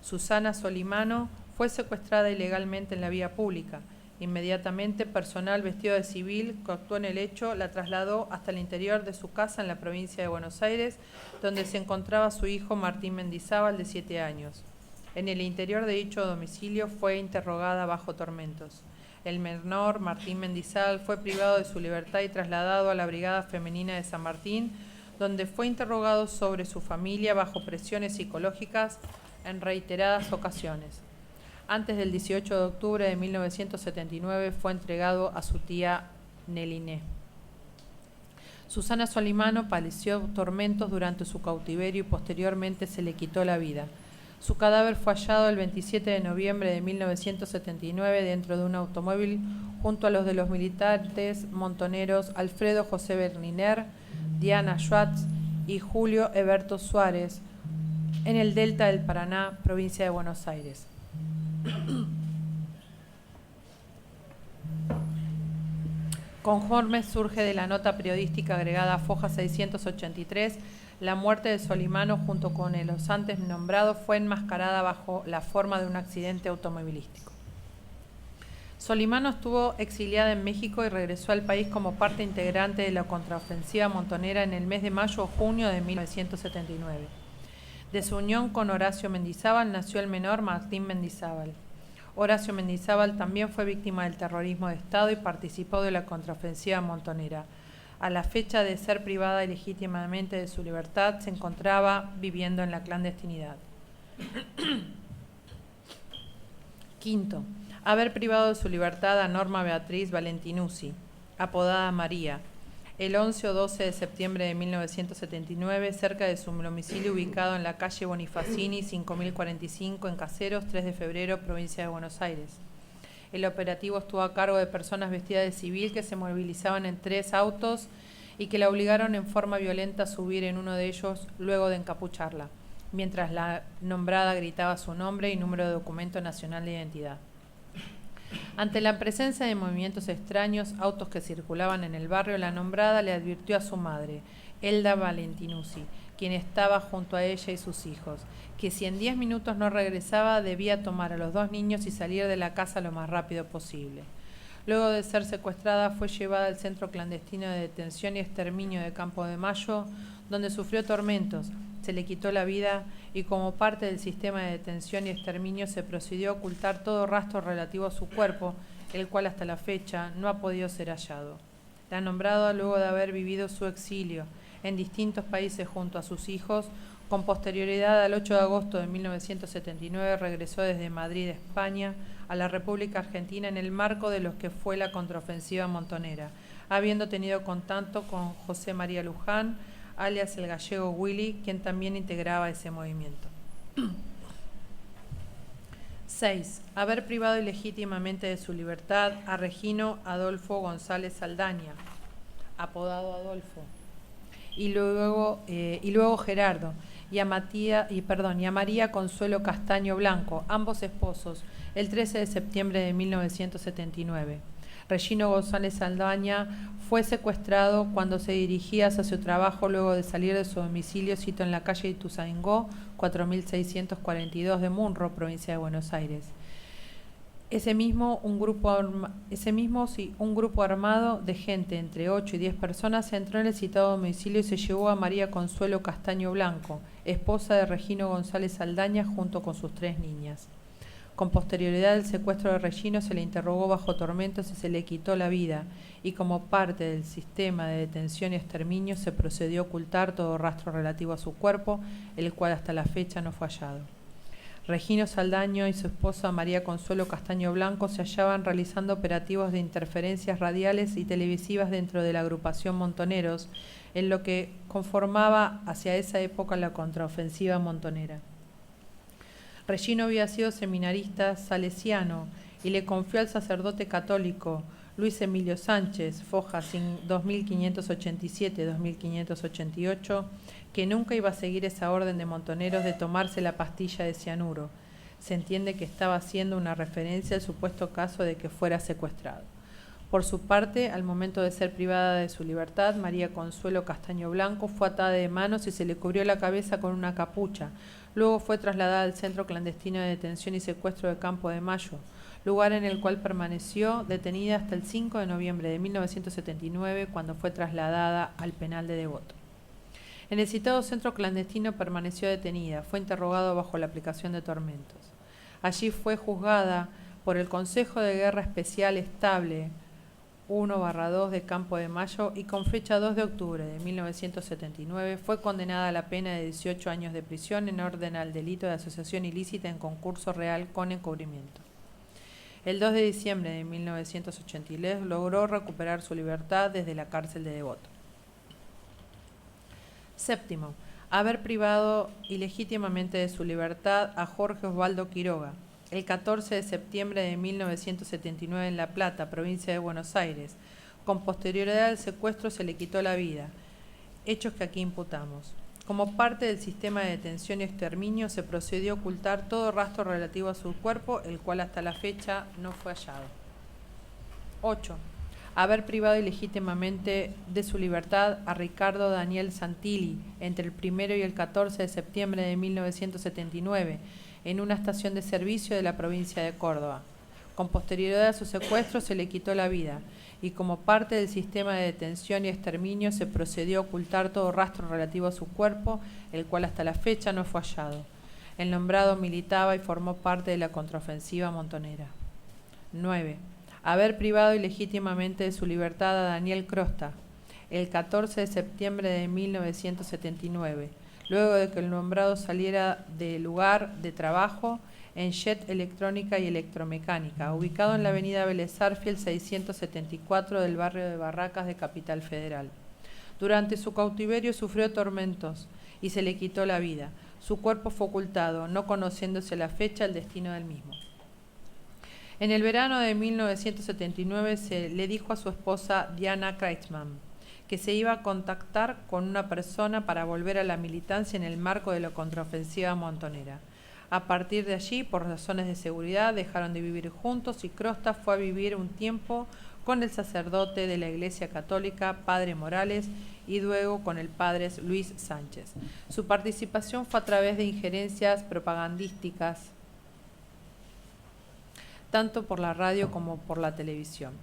Susana Solimano fue secuestrada ilegalmente en la vía pública. Inmediatamente, personal vestido de civil que actuó en el hecho la trasladó hasta el interior de su casa en la provincia de Buenos Aires, donde se encontraba su hijo Martín Mendizábal, de 7 años. En el interior de dicho domicilio fue interrogada bajo tormentos. El menor, Martín Mendizábal, fue privado de su libertad y trasladado a la Brigada Femenina de San Martín, donde fue interrogado sobre su familia bajo presiones psicológicas en reiteradas ocasiones. Antes del 18 de octubre de 1979 fue entregado a su tía Neliné. Susana Solimano padeció tormentos durante su cautiverio y posteriormente se le quitó la vida. Su cadáver fue hallado el 27 de noviembre de 1979 dentro de un automóvil junto a los de los militantes montoneros Alfredo José Berniner, Diana Schwartz y Julio Eberto Suárez, en el delta del Paraná, provincia de Buenos Aires. Conforme surge de la nota periodística agregada a Foja 683, la muerte de Solimano junto con los antes nombrados fue enmascarada bajo la forma de un accidente automovilístico. Solimano estuvo exiliada en México y regresó al país como parte integrante de la contraofensiva montonera en el mes de mayo o junio de 1979. De su unión con Horacio Mendizábal nació el menor Martín Mendizábal. Horacio Mendizábal también fue víctima del terrorismo de Estado y participó de la contraofensiva montonera. A la fecha de ser privada ilegítimamente de su libertad, se encontraba viviendo en la clandestinidad. Quinto, haber privado de su libertad a Norma Beatriz Valentinuzzi, apodada María, el 11 o 12 de septiembre de 1979, cerca de su domicilio ubicado en la calle Bonifacini 5045 en Caseros, 3 de febrero, provincia de Buenos Aires. El operativo estuvo a cargo de personas vestidas de civil que se movilizaban en 3 autos y que la obligaron en forma violenta a subir en uno de ellos luego de encapucharla, mientras la nombrada gritaba su nombre y número de documento nacional de identidad. Ante la presencia de movimientos extraños, autos que circulaban en el barrio, la nombrada le advirtió a su madre, Elda Valentinuzzi, quien estaba junto a ella y sus hijos, que si en 10 minutos no regresaba debía tomar a los 2 niños y salir de la casa lo más rápido posible. Luego de ser secuestrada fue llevada al centro clandestino de detención y exterminio de Campo de Mayo, donde sufrió tormentos, se le quitó la vida y como parte del sistema de detención y exterminio se procedió a ocultar todo rastro relativo a su cuerpo, el cual hasta la fecha no ha podido ser hallado. La nombrada, luego de haber vivido su exilio en distintos países junto a sus hijos, con posterioridad al 8 de agosto de 1979 regresó desde Madrid, España, a la República Argentina en el marco de lo que fue la contraofensiva montonera, habiendo tenido contacto con José María Luján, alias el gallego Willy, quien también integraba ese movimiento. 6. Haber privado ilegítimamente de su libertad a Regino Adolfo González Saldaña, apodado Adolfo, y luego Gerardo, y a María Consuelo Castaño Blanco, ambos esposos, el 13 de septiembre de 1979. Regino González Saldaña fue secuestrado cuando se dirigía hacia su trabajo luego de salir de su domicilio situado en la calle Ituzaingó, 4642 de Munro, provincia de Buenos Aires. Un grupo armado de gente, entre 8 y 10 personas, entró en el citado domicilio y se llevó a María Consuelo Castaño Blanco, esposa de Regino González Saldaña, junto con sus 3 niñas. Con posterioridad al secuestro de Regino se le interrogó bajo tormentos y se le quitó la vida, y como parte del sistema de detención y exterminio se procedió a ocultar todo rastro relativo a su cuerpo, el cual hasta la fecha no fue hallado. Regino Saldaño y su esposa María Consuelo Castaño Blanco se hallaban realizando operativos de interferencias radiales y televisivas dentro de la agrupación Montoneros, en lo que conformaba hacia esa época la contraofensiva montonera. Regino había sido seminarista salesiano y le confió al sacerdote católico Luis Emilio Sánchez, Foja 2587-2588, que nunca iba a seguir esa orden de montoneros de tomarse la pastilla de cianuro. Se entiende que estaba haciendo una referencia al supuesto caso de que fuera secuestrado. Por su parte, al momento de ser privada de su libertad, María Consuelo Castaño Blanco fue atada de manos y se le cubrió la cabeza con una capucha. Luego fue trasladada al Centro Clandestino de Detención y Secuestro de Campo de Mayo, lugar en el cual permaneció detenida hasta el 5 de noviembre de 1979, cuando fue trasladada al penal de Devoto. En el citado centro clandestino permaneció detenida, fue interrogado bajo la aplicación de tormentos. Allí fue juzgada por el Consejo de Guerra Especial Estable 1/2 de Campo de Mayo y con fecha 2 de octubre de 1979 fue condenada a la pena de 18 años de prisión en orden al delito de asociación ilícita en concurso real con encubrimiento. El 2 de diciembre de 1983 logró recuperar su libertad desde la cárcel de Devoto. 7. haber privado ilegítimamente de su libertad a Jorge Osvaldo Quiroga, el 14 de septiembre de 1979 en La Plata, provincia de Buenos Aires. Con posterioridad al secuestro se le quitó la vida, hechos que aquí imputamos. Como parte del sistema de detención y exterminio, se procedió a ocultar todo rastro relativo a su cuerpo, el cual hasta la fecha no fue hallado. 8. Haber privado ilegítimamente de su libertad a Ricardo Daniel Santilli entre el 1 y el 14 de septiembre de 1979 en una estación de servicio de la provincia de Córdoba. Con posterioridad a su secuestro se le quitó la vida y como parte del sistema de detención y exterminio se procedió a ocultar todo rastro relativo a su cuerpo, el cual hasta la fecha no fue hallado. El nombrado militaba y formó parte de la contraofensiva montonera. 9. Haber privado ilegítimamente de su libertad a Daniel Crosta, el 14 de septiembre de 1979, luego de que el nombrado saliera del lugar de trabajo en Jet Electrónica y Electromecánica, ubicado en la avenida Vélez Sarsfield 674 del barrio de Barracas de Capital Federal. Durante su cautiverio sufrió tormentos y se le quitó la vida. Su cuerpo fue ocultado, no conociéndose la fecha el destino del mismo. En el verano de 1979 se le dijo a su esposa Diana Kreitzmann que se iba a contactar con una persona para volver a la militancia en el marco de la contraofensiva montonera. A partir de allí, por razones de seguridad, dejaron de vivir juntos y Crosta fue a vivir un tiempo con el sacerdote de la Iglesia Católica, Padre Morales, y luego con el Padre Luis Sánchez. Su participación fue a través de injerencias propagandísticas, tanto por la radio como por la televisión.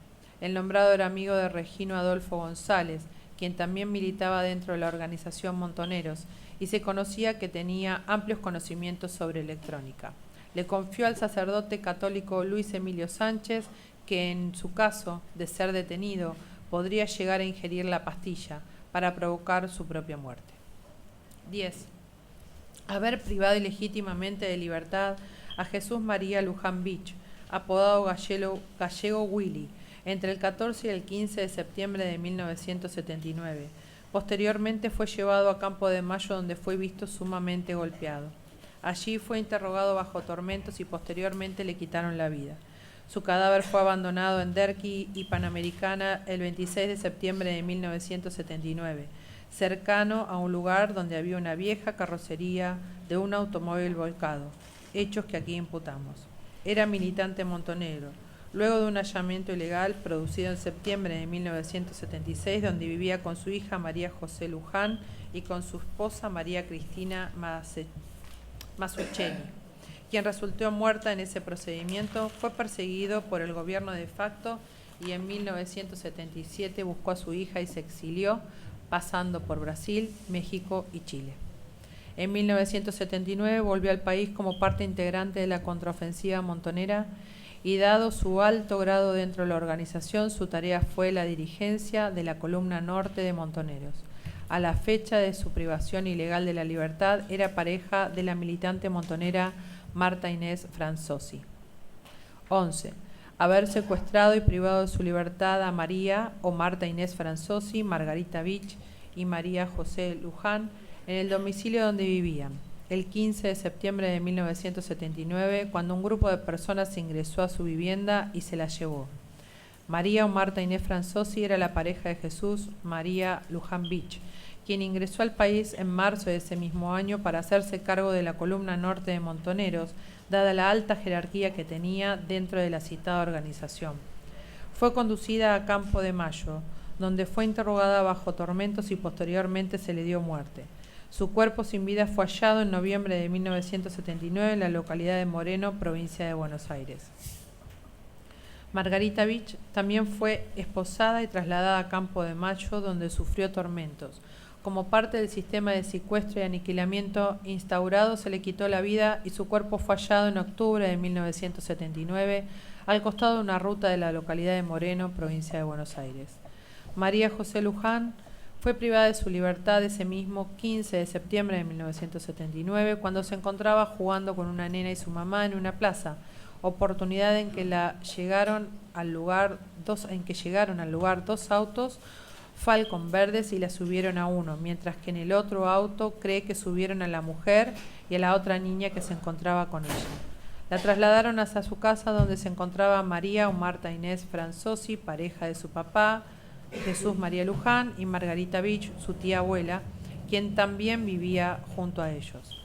El nombrado era amigo de Regino Adolfo González, quien también militaba dentro de la organización Montoneros, y se conocía que tenía amplios conocimientos sobre electrónica. Le confió al sacerdote católico Luis Emilio Sánchez que en su caso de ser detenido podría llegar a ingerir la pastilla para provocar su propia muerte. 10. Haber privado ilegítimamente de libertad a Jesús María Luján Beach, apodado Gallego Willy, entre el 14 y el 15 de septiembre de 1979. Posteriormente fue llevado a Campo de Mayo, donde fue visto sumamente golpeado. Allí fue interrogado bajo tormentos y posteriormente le quitaron la vida. Su cadáver fue abandonado en Derqui y Panamericana el 26 de septiembre de 1979, cercano a un lugar donde había una vieja carrocería de un automóvil volcado, hechos que aquí imputamos. Era militante montonero. Luego de un allanamiento ilegal producido en septiembre de 1976, donde vivía con su hija María José Luján y con su esposa María Cristina Masuccelli, quien resultó muerta en ese procedimiento, fue perseguido por el gobierno de facto y en 1977 buscó a su hija y se exilió, pasando por Brasil, México y Chile. En 1979 volvió al país como parte integrante de la contraofensiva montonera y dado su alto grado dentro de la organización, su tarea fue la dirigencia de la columna norte de Montoneros. A la fecha de su privación ilegal de la libertad, era pareja de la militante montonera Marta Inés Franzosi. 11. Haber secuestrado y privado de su libertad a María o Marta Inés Franzosi, Margarita Beach y María José Luján en el domicilio donde vivían. El 15 de septiembre de 1979, cuando un grupo de personas ingresó a su vivienda y se la llevó. María o Marta Inés Franzosi era la pareja de Jesús María Luján Beach, quien ingresó al país en marzo de ese mismo año para hacerse cargo de la columna norte de Montoneros, dada la alta jerarquía que tenía dentro de la citada organización. Fue conducida a Campo de Mayo, donde fue interrogada bajo tormentos y posteriormente se le dio muerte. Su cuerpo sin vida fue hallado en noviembre de 1979 en la localidad de Moreno, provincia de Buenos Aires. Margarita Beach también fue esposada y trasladada a Campo de Mayo, donde sufrió tormentos. Como parte del sistema de secuestro y aniquilamiento instaurado, se le quitó la vida y su cuerpo fue hallado en octubre de 1979 al costado de una ruta de la localidad de Moreno, provincia de Buenos Aires. María José Luján fue privada de su libertad ese mismo 15 de septiembre de 1979 cuando se encontraba jugando con una nena y su mamá en una plaza, oportunidad en que llegaron al lugar dos autos Falcon verdes y la subieron a uno, mientras que en el otro auto cree que subieron a la mujer y a la otra niña que se encontraba con ella. La trasladaron hasta su casa, donde se encontraba María o Marta Inés Franzosi, pareja de su papá, Jesús María Luján, y Margarita Beach, su tía abuela, quien también vivía junto a ellos.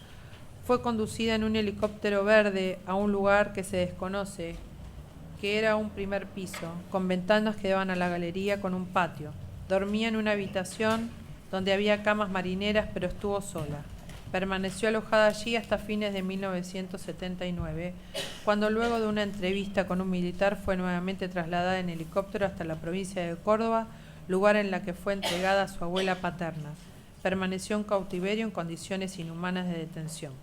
Fue conducida en un helicóptero verde a un lugar que se desconoce, que era un primer piso, con ventanas que daban a la galería con un patio. Dormía en una habitación donde había camas marineras, pero estuvo sola. Permaneció alojada allí hasta fines de 1979, cuando luego de una entrevista con un militar fue nuevamente trasladada en helicóptero hasta la provincia de Córdoba, lugar en la que fue entregada a su abuela paterna. Permaneció en cautiverio en condiciones inhumanas de detención.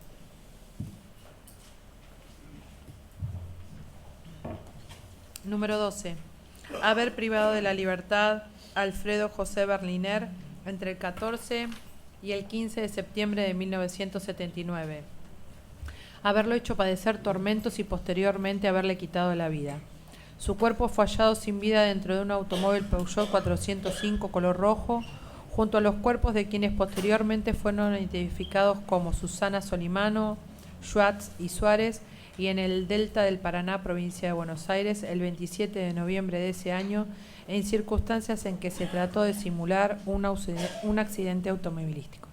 Número 12. Haber privado de la libertad a Alfredo José Berliner entre el 14 y el 15 de septiembre de 1979. Haberlo hecho padecer tormentos y posteriormente haberle quitado la vida. Su cuerpo fue hallado sin vida dentro de un automóvil Peugeot 405 color rojo, junto a los cuerpos de quienes posteriormente fueron identificados como Susana Solimano, Schwartz y Suárez, y en el Delta del Paraná, provincia de Buenos Aires, el 27 de noviembre de ese año, en circunstancias en que se trató de simular un accidente automovilístico.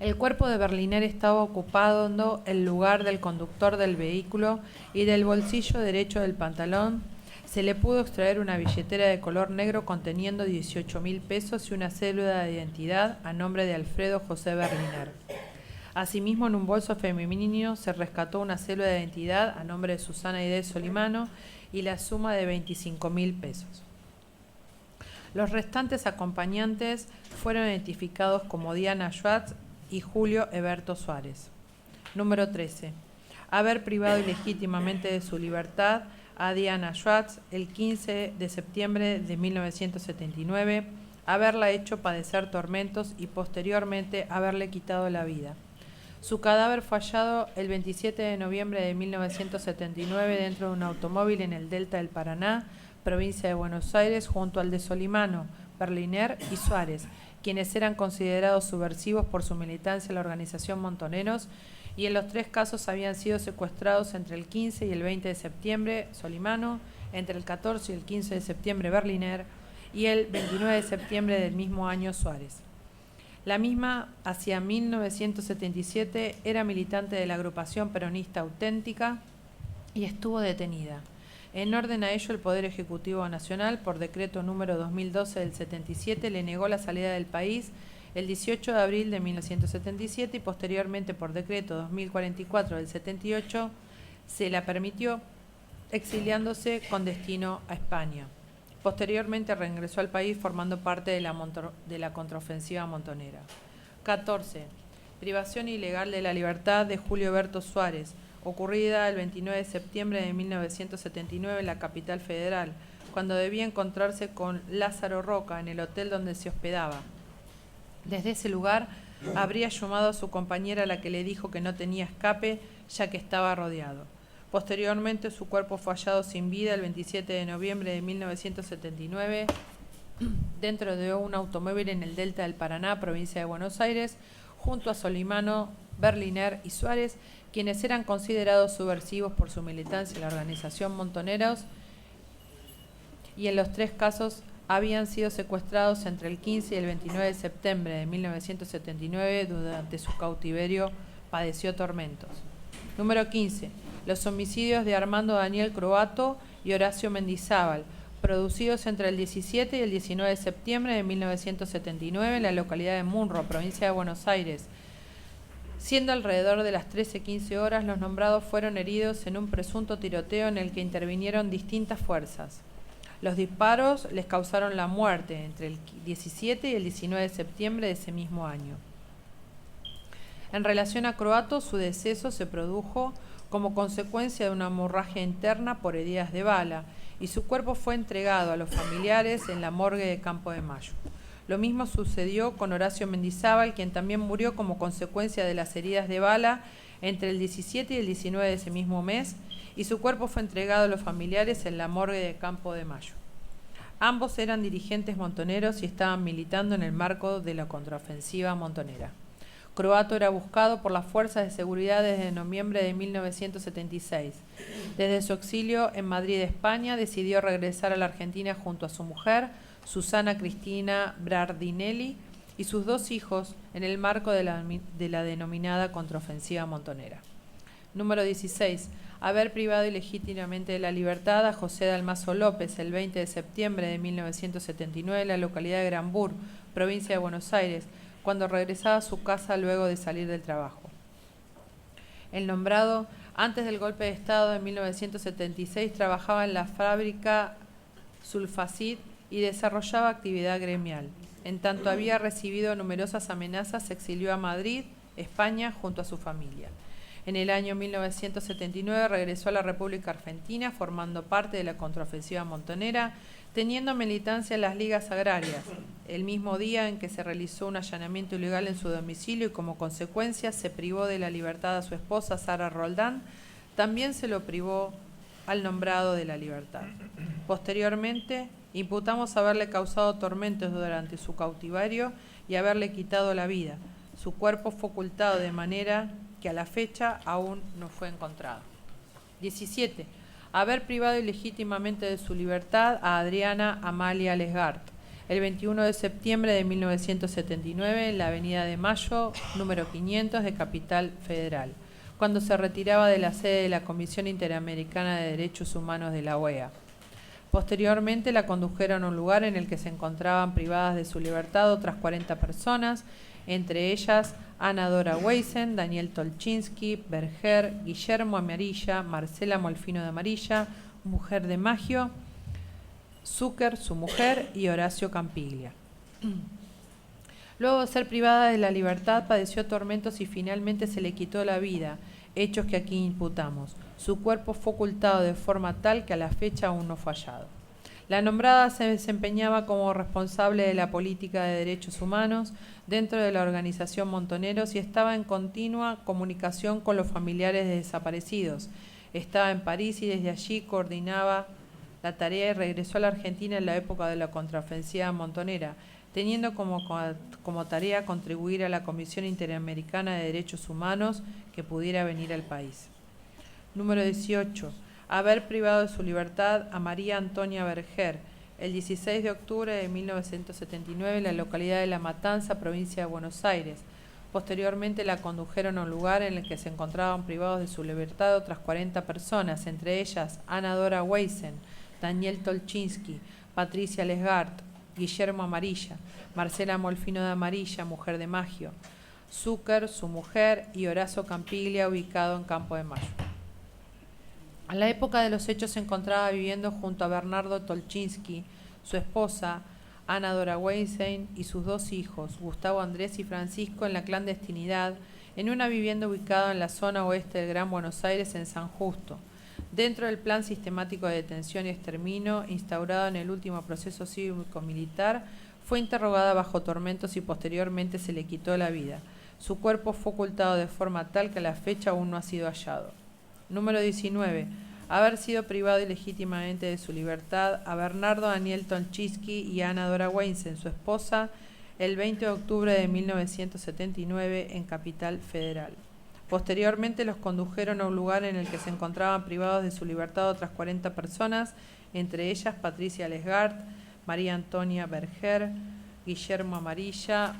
El cuerpo de Berliner estaba ocupando el lugar del conductor del vehículo y del bolsillo derecho del pantalón se le pudo extraer una billetera de color negro conteniendo 18.000 pesos y una cédula de identidad a nombre de Alfredo José Berliner. Asimismo, en un bolso femenino se rescató una cédula de identidad a nombre de Susana Inés Solimano y la suma de 25.000 pesos. Los restantes acompañantes fueron identificados como Diana Schwartz y Julio Eberto Suárez. Número 13. Haber privado ilegítimamente de su libertad a Diana Schwartz el 15 de septiembre de 1979, haberla hecho padecer tormentos y posteriormente haberle quitado la vida. Su cadáver fue hallado el 27 de noviembre de 1979 dentro de un automóvil en el Delta del Paraná, provincia de Buenos Aires, junto al de Solimano, Berliner y Suárez, quienes eran considerados subversivos por su militancia en la organización Montoneros, y en los tres casos habían sido secuestrados entre el 15 y el 20 de septiembre Solimano, entre el 14 y el 15 de septiembre Berliner y el 29 de septiembre del mismo año Suárez. La misma, hacia 1977, era militante de la agrupación peronista Auténtica y estuvo detenida. En orden a ello, el Poder Ejecutivo Nacional, por decreto número 2012 del 77, le negó la salida del país el 18 de abril de 1977 y posteriormente, por decreto 2044 del 78, se la permitió, exiliándose con destino a España. Posteriormente reingresó al país formando parte de la contraofensiva montonera. 14. Privación ilegal de la libertad de Julio Eberto Suárez, ocurrida el 29 de septiembre de 1979 en la capital federal, cuando debía encontrarse con Lázaro Roca en el hotel donde se hospedaba. Desde ese lugar habría llamado a su compañera, a la que le dijo que no tenía escape, ya que estaba rodeado. Posteriormente, su cuerpo fue hallado sin vida el 27 de noviembre de 1979 dentro de un automóvil en el Delta del Paraná, provincia de Buenos Aires, junto a Solimano, Berliner y Suárez, quienes eran considerados subversivos por su militancia en la organización Montoneros, y en los tres casos habían sido secuestrados entre el 15 y el 29 de septiembre de 1979. Durante su cautiverio padeció tormentos. Número 15. Los homicidios de Armando Daniel Croato y Horacio Mendizábal, producidos entre el 17 y el 19 de septiembre de 1979 en la localidad de Munro, provincia de Buenos Aires. Siendo alrededor de las 13:15 horas, los nombrados fueron heridos en un presunto tiroteo en el que intervinieron distintas fuerzas. Los disparos les causaron la muerte entre el 17 y el 19 de septiembre de ese mismo año. En relación a Croato, su deceso se produjo como consecuencia de una hemorragia interna por heridas de bala, y su cuerpo fue entregado a los familiares en la morgue de Campo de Mayo. Lo mismo sucedió con Horacio Mendizábal, quien también murió como consecuencia de las heridas de bala entre el 17 y el 19 de ese mismo mes, y su cuerpo fue entregado a los familiares en la morgue de Campo de Mayo. Ambos eran dirigentes montoneros y estaban militando en el marco de la contraofensiva montonera. Croatto era buscado por las fuerzas de seguridad desde noviembre de 1976. Desde su exilio en Madrid, España, decidió regresar a la Argentina junto a su mujer, Susana Cristina Bardinelli, y sus 2 hijos en el marco de la denominada contraofensiva montonera. Número 16. Haber privado ilegítimamente de la libertad a José Dalmazo López el 20 de septiembre de 1979 en la localidad de Granbur, provincia de Buenos Aires, cuando regresaba a su casa luego de salir del trabajo. El nombrado, antes del golpe de Estado de 1976, trabajaba en la fábrica Sulfacid y desarrollaba actividad gremial. En tanto había recibido numerosas amenazas, se exilió a Madrid, España, junto a su familia. En el año 1979 regresó a la República Argentina, formando parte de la contraofensiva montonera, teniendo militancia en las ligas agrarias, el mismo día en que se realizó un allanamiento ilegal en su domicilio y como consecuencia se privó de la libertad a su esposa Sara Roldán, también se lo privó al nombrado de la libertad. Posteriormente, imputamos haberle causado tormentos durante su cautiverio y haberle quitado la vida. Su cuerpo fue ocultado de manera que a la fecha aún no fue encontrado. 17. Haber privado ilegítimamente de su libertad a Adriana Amalia Lesgart, el 21 de septiembre de 1979 en la Avenida de Mayo, número 500 de Capital Federal, cuando se retiraba de la sede de la Comisión Interamericana de Derechos Humanos de la OEA. Posteriormente la condujeron a un lugar en el que se encontraban privadas de su libertad otras 40 personas, entre ellas Ana Dora Weisen, Daniel Tolchinsky, Berger, Guillermo Amarilla, Marcela Molfino de Amarilla, mujer de Maggio, Zucker, su mujer, y Horacio Campiglia. Luego de ser privada de la libertad, padeció tormentos y finalmente se le quitó la vida, hechos que aquí imputamos. Su cuerpo fue ocultado de forma tal que a la fecha aún no fue hallado. La nombrada se desempeñaba como responsable de la política de derechos humanos dentro de la organización Montoneros y estaba en continua comunicación con los familiares de desaparecidos. Estaba en París y desde allí coordinaba la tarea y regresó a la Argentina en la época de la contraofensiva montonera, teniendo como tarea contribuir a la Comisión Interamericana de Derechos Humanos que pudiera venir al país. Número 18. Haber privado de su libertad a María Antonia Berger, el 16 de octubre de 1979 en la localidad de La Matanza, provincia de Buenos Aires. Posteriormente la condujeron a un lugar en el que se encontraban privados de su libertad otras 40 personas, entre ellas Ana Dora Weisen, Daniel Tolchinsky, Patricia Lesgart, Guillermo Amarilla, Marcela Molfino de Amarilla, mujer de Maggio, Zucker, su mujer, y Horacio Campiglia, ubicado en Campo de Mayo. A la época de los hechos se encontraba viviendo junto a Bernardo Tolchinsky, su esposa, Ana Dora Weisen, y sus 2 hijos, Gustavo Andrés y Francisco, en la clandestinidad, en una vivienda ubicada en la zona oeste del Gran Buenos Aires, en San Justo, dentro del plan sistemático de detención y exterminio instaurado en el último proceso cívico-militar. Fue interrogada bajo tormentos y posteriormente se le quitó la vida. Su cuerpo fue ocultado de forma tal que a la fecha aún no ha sido hallado. Número 19. Haber sido privado ilegítimamente de su libertad a Bernardo Daniel Tolchinsky y Ana Dora Weisen, su esposa, el 20 de octubre de 1979 en Capital Federal. Posteriormente los condujeron a un lugar en el que se encontraban privados de su libertad otras 40 personas, entre ellas Patricia Lesgart, María Antonia Berger, Guillermo Amarilla,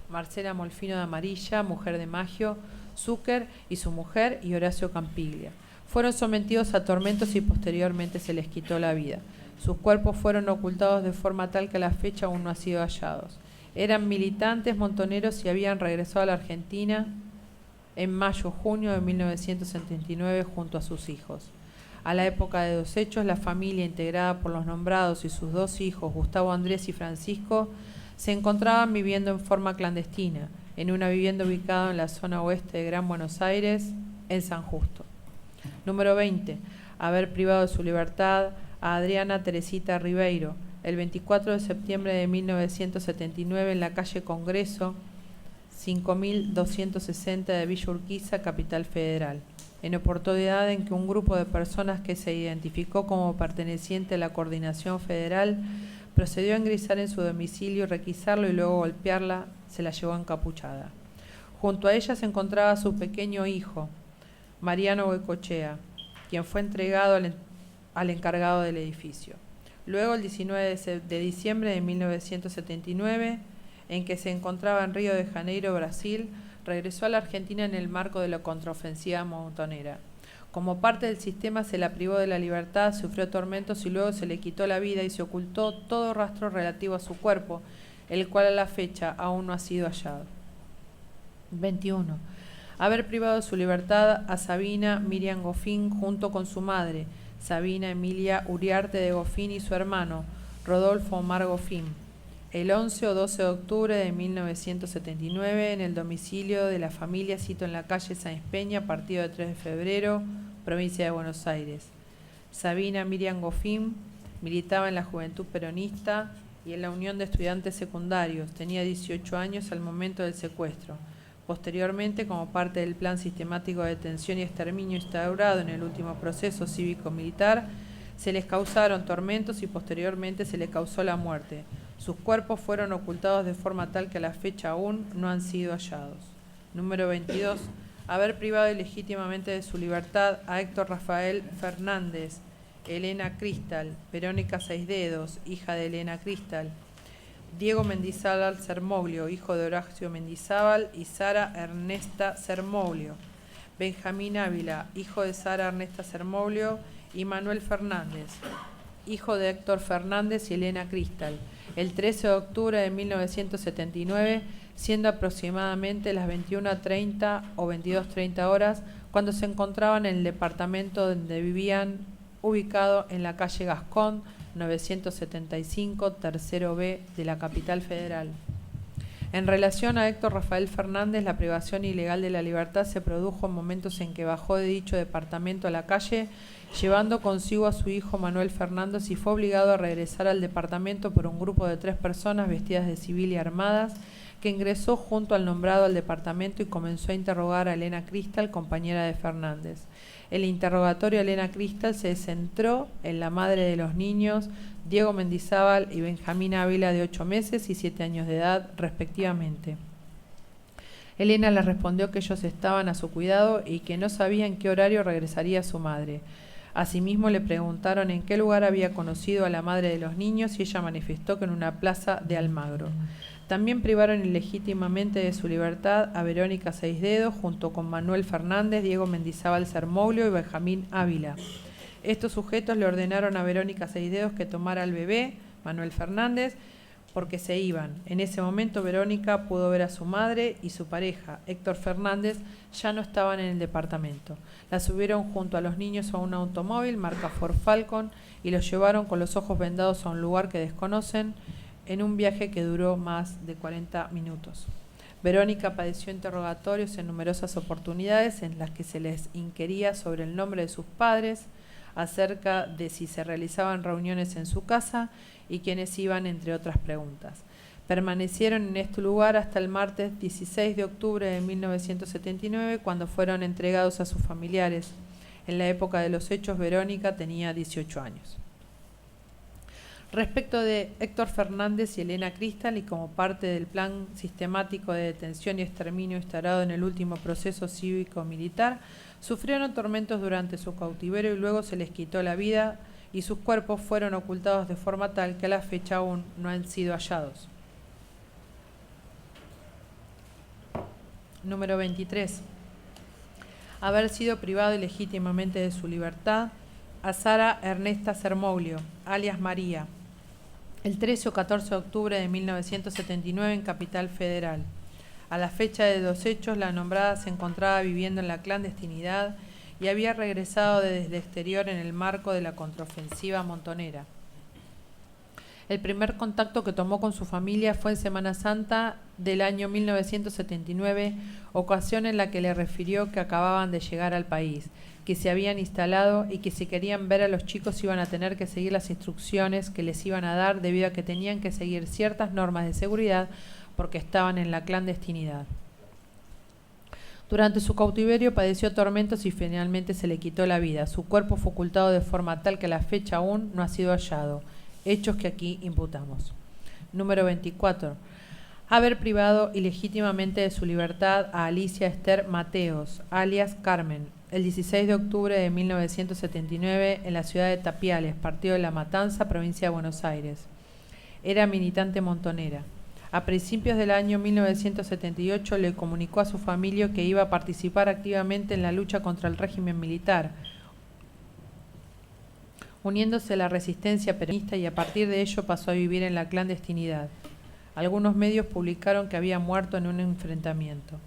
Marcela Molfino de Amarilla, mujer de Maggio, Zucker y su mujer, y Horacio Campiglia. Fueron sometidos a tormentos y posteriormente se les quitó la vida. Sus cuerpos fueron ocultados de forma tal que a la fecha aún no han sido hallados. Eran militantes montoneros y habían regresado a la Argentina en mayo-junio de 1979 junto a sus hijos. A la época de los hechos, la familia, integrada por los nombrados y sus 2 hijos, Gustavo Andrés y Francisco, se encontraban viviendo en forma clandestina, en una vivienda ubicada en la zona oeste de Gran Buenos Aires, en San Justo. Número 20. Haber privado de su libertad a Adriana Teresita Ribeiro, el 24 de septiembre de 1979 en la calle Congreso, 5260 de Villa Urquiza, Capital Federal. en oportunidad en que un grupo de personas que se identificó como perteneciente a la Coordinación Federal procedió a ingresar en su domicilio, requisarlo y luego golpearla, se la llevó encapuchada. Junto a ella se encontraba su pequeño hijo, Mariano Goicoechea, quien fue entregado al encargado del edificio. Luego, el 19 de diciembre de 1979, en que se encontraba en Río de Janeiro, Brasil, regresó a la Argentina en el marco de la contraofensiva montonera. Como parte del sistema se la privó de la libertad, sufrió tormentos y luego se le quitó la vida y se ocultó todo rastro relativo a su cuerpo, el cual a la fecha aún no ha sido hallado. 21. Haber privado de su libertad a Sabina Miriam Goffin junto con su madre, Sabina Emilia Uriarte de Goffin, y su hermano, Rodolfo Omar Goffin, el 11 o 12 de octubre de 1979 en el domicilio de la familia, cito en la calle Sáenz Peña, partido de 3 de febrero, provincia de Buenos Aires. Sabina Miriam Goffin militaba en la Juventud Peronista y en la Unión de Estudiantes Secundarios. Tenía 18 años al momento del secuestro. Posteriormente, como parte del plan sistemático de detención y exterminio instaurado en el último proceso cívico-militar, se les causaron tormentos y posteriormente se les causó la muerte. Sus cuerpos fueron ocultados de forma tal que a la fecha aún no han sido hallados. Número 22. Haber privado ilegítimamente de su libertad a Héctor Rafael Fernández, Elena Cristal, Verónica Seisdedos, hija de Elena Cristal, Diego Mendizábal Sermoglio, hijo de Horacio Mendizábal, y Sara Ernesta Sermoglio, Benjamín Ávila, hijo de Sara Ernesta Sermoglio, y Manuel Fernández, hijo de Héctor Fernández y Elena Cristal, el 13 de octubre de 1979, siendo aproximadamente las 21:30 o 22:30 horas, cuando se encontraban en el departamento donde vivían, ubicado en la calle Gascón, 975, tercero B de la capital federal. En relación a Héctor Rafael Fernández, la privación ilegal de la libertad se produjo en momentos en que bajó de dicho departamento a la calle, llevando consigo a su hijo Manuel Fernández, y fue obligado a regresar al departamento por un grupo de 3 personas vestidas de civil y armadas, que ingresó junto al nombrado al departamento y comenzó a interrogar a Elena Cristal, compañera de Fernández. El interrogatorio a Elena Cristal se centró en la madre de los niños, Diego Mendizábal y Benjamín Ávila, de 8 meses y 7 años de edad, respectivamente. Elena le respondió que ellos estaban a su cuidado y que no sabía en qué horario regresaría su madre. Asimismo, le preguntaron en qué lugar había conocido a la madre de los niños y ella manifestó que en una plaza de Almagro. También privaron ilegítimamente de su libertad a Verónica Seisdedos junto con Manuel Fernández, Diego Mendizábal Sermoglio y Benjamín Ávila. Estos sujetos le ordenaron a Verónica Seisdedos que tomara al bebé, Manuel Fernández, porque se iban. En ese momento Verónica pudo ver a su madre y su pareja, Héctor Fernández, ya no estaban en el departamento. La subieron junto a los niños a un automóvil marca Ford Falcon y los llevaron con los ojos vendados a un lugar que desconocen, en un viaje que duró más de 40 minutos. Verónica padeció interrogatorios en numerosas oportunidades en las que se les inquiría sobre el nombre de sus padres, acerca de si se realizaban reuniones en su casa y quiénes iban, entre otras preguntas. Permanecieron en este lugar hasta el martes 16 de octubre de 1979, cuando fueron entregados a sus familiares. En la época de los hechos, Verónica tenía 18 años. Respecto de Héctor Fernández y Elena Cristal, y como parte del plan sistemático de detención y exterminio instaurado en el último proceso cívico-militar, sufrieron tormentos durante su cautiverio y luego se les quitó la vida y sus cuerpos fueron ocultados de forma tal que a la fecha aún no han sido hallados. Número 23. Haber sido privado ilegítimamente de su libertad a Sara Ernesta Sermoglio, alias María, el 13 o 14 de octubre de 1979 en Capital Federal. A la fecha de los hechos, la nombrada se encontraba viviendo en la clandestinidad y había regresado desde el exterior en el marco de la contraofensiva montonera. El primer contacto que tomó con su familia fue en Semana Santa del año 1979, ocasión en la que le refirió que acababan de llegar al país, que se habían instalado y que si querían ver a los chicos iban a tener que seguir las instrucciones que les iban a dar debido a que tenían que seguir ciertas normas de seguridad porque estaban en la clandestinidad. Durante su cautiverio padeció tormentos y finalmente se le quitó la vida. Su cuerpo fue ocultado de forma tal que a la fecha aún no ha sido hallado. Hechos que aquí imputamos. Número 24. Haber privado ilegítimamente de su libertad a Alicia Esther Mateos, alias Carmen, el 16 de octubre de 1979 en la ciudad de Tapiales, partido de La Matanza, provincia de Buenos Aires. Era militante montonera. A principios del año 1978 le comunicó a su familia que iba a participar activamente en la lucha contra el régimen militar, uniéndose a la resistencia peronista, y a partir de ello pasó a vivir en la clandestinidad. Algunos medios publicaron que había muerto en un enfrentamiento.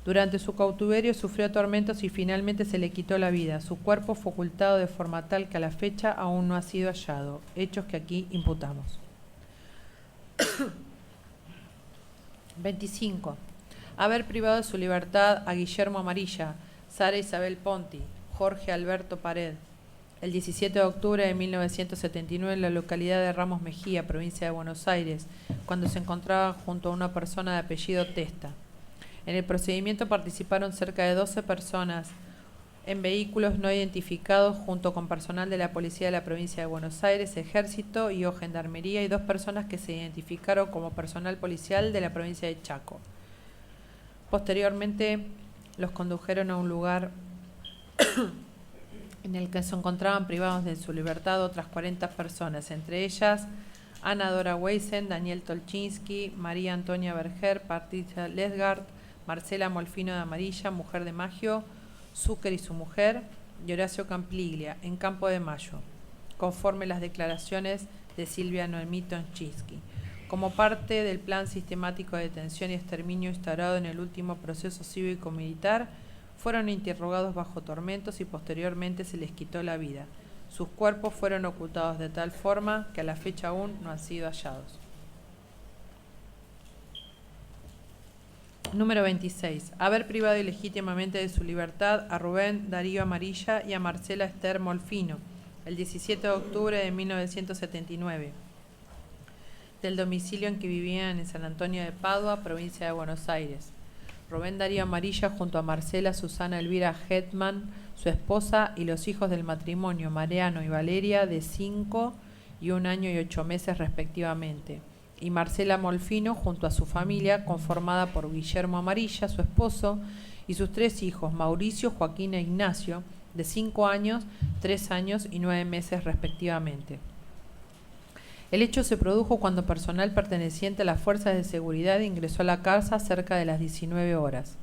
Durante su cautiverio sufrió tormentos y finalmente se le quitó la vida. Su cuerpo fue ocultado de forma tal que a la fecha aún no ha sido hallado. Hechos que aquí imputamos. 25. Haber privado de su libertad a Guillermo Amarilla, Sara Isabel Ponti, Jorge Alberto Pared, el 17 de octubre de 1979 en la localidad de Ramos Mejía, provincia de Buenos Aires, cuando se encontraba junto a una persona de apellido Testa. En el procedimiento participaron cerca de 12 personas en vehículos no identificados, junto con personal de la Policía de la Provincia de Buenos Aires, Ejército y o Gendarmería, y 2 personas que se identificaron como personal policial de la provincia de Chaco. Posteriormente los condujeron a un lugar en el que se encontraban privados de su libertad otras 40 personas, entre ellas Ana Dora Weisen, Daniel Tolchinsky, María Antonia Berger, Patricia Lesgard, Marcela Molfino de Amarilla, mujer de Maggio, Zucker y su mujer, y Horacio Campliglia, en Campo de Mayo, conforme las declaraciones de Silvia Noemí Tolchinsky, como parte del plan sistemático de detención y exterminio instaurado en el último proceso cívico-militar. Fueron interrogados bajo tormentos y posteriormente se les quitó la vida. Sus cuerpos fueron ocultados de tal forma que a la fecha aún no han sido hallados. Número 26. Haber privado ilegítimamente de su libertad a Rubén Darío Amarilla y a Marcela Esther Molfino, el 17 de octubre de 1979, del domicilio en que vivían en San Antonio de Padua, provincia de Buenos Aires. Rubén Darío Amarilla junto a Marcela Susana Elvira Hetman, su esposa, y los hijos del matrimonio, Mariano y Valeria, de 5 y 1 año y 8 meses respectivamente, y Marcela Molfino junto a su familia, conformada por Guillermo Amarilla, su esposo, y sus 3 hijos, Mauricio, Joaquín e Ignacio, de 5 años, 3 años y 9 meses respectivamente. El hecho se produjo cuando personal perteneciente a las fuerzas de seguridad ingresó a la casa cerca de las 19 horas.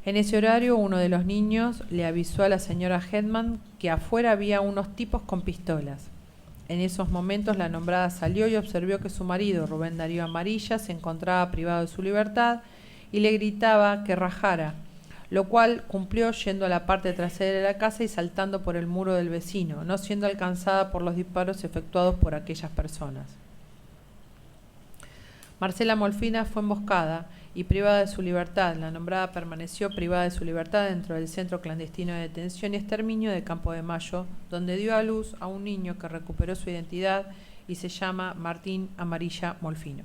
En ese horario, uno de los niños le avisó a la señora Hetman que afuera había unos tipos con pistolas. En esos momentos la nombrada salió y observó que su marido, Rubén Darío Amarilla, se encontraba privado de su libertad y le gritaba que rajara, lo cual cumplió yendo a la parte trasera de la casa y saltando por el muro del vecino, no siendo alcanzada por los disparos efectuados por aquellas personas. Marcela Molfina fue emboscada y privada de su libertad. La nombrada permaneció privada de su libertad dentro del centro clandestino de detención y exterminio de Campo de Mayo, donde dio a luz a un niño que recuperó su identidad y se llama Martín Amarilla Molfino.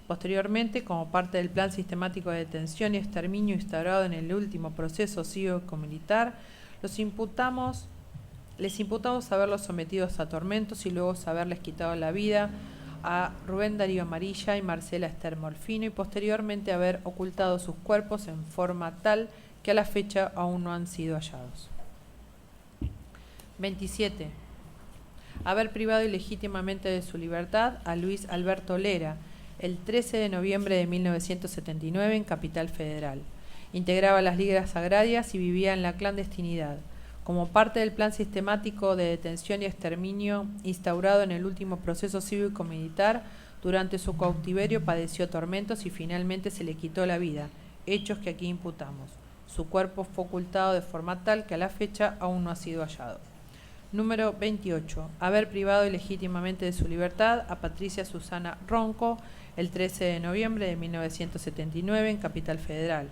Posteriormente, como parte del plan sistemático de detención y exterminio instaurado en el último proceso cívico-militar, les imputamos haberlos sometidos a tormentos y luego haberles quitado la vida a Rubén Darío Amarilla y Marcela Esther Molfino, y posteriormente haber ocultado sus cuerpos en forma tal que a la fecha aún no han sido hallados. 27. Haber privado ilegítimamente de su libertad a Luis Alberto Lera, el 13 de noviembre de 1979 en Capital Federal. Integraba las ligas agrarias y vivía en la clandestinidad. Como parte del plan sistemático de detención y exterminio instaurado en el último proceso cívico-militar, durante su cautiverio padeció tormentos y finalmente se le quitó la vida, hechos que aquí imputamos. Su cuerpo fue ocultado de forma tal que a la fecha aún no ha sido hallado. Número 28. Haber privado ilegítimamente de su libertad a Patricia Susana Ronco, el 13 de noviembre de 1979 en Capital Federal.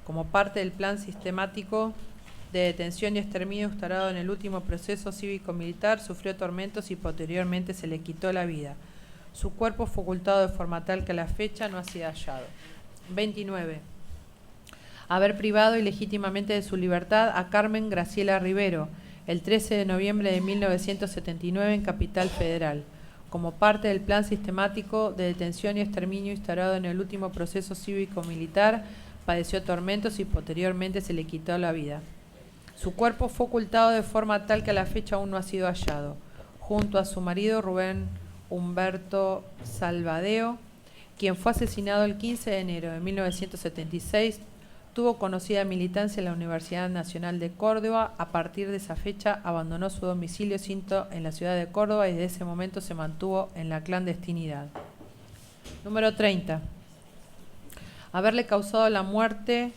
Como parte del plan sistemático de detención y exterminio instaurado en el último proceso cívico-militar, sufrió tormentos y posteriormente se le quitó la vida. Su cuerpo fue ocultado de forma tal que a la fecha no ha sido hallado. 29. Haber privado ilegítimamente de su libertad a Carmen Graciela Rivero el 13 de noviembre de 1979 en Capital Federal, como parte del plan sistemático de detención y exterminio instaurado en el último proceso cívico-militar. Padeció tormentos y posteriormente se le quitó la vida. Su cuerpo fue ocultado de forma tal que a la fecha aún no ha sido hallado, junto a su marido Rubén Humberto Salvadeo, quien fue asesinado el 15 de enero de 1976. Tuvo conocida militancia en la Universidad Nacional de Córdoba. A partir de esa fecha abandonó su domicilio cinto en la ciudad de Córdoba y desde ese momento se mantuvo en la clandestinidad. Número 30. Haberle causado la muerte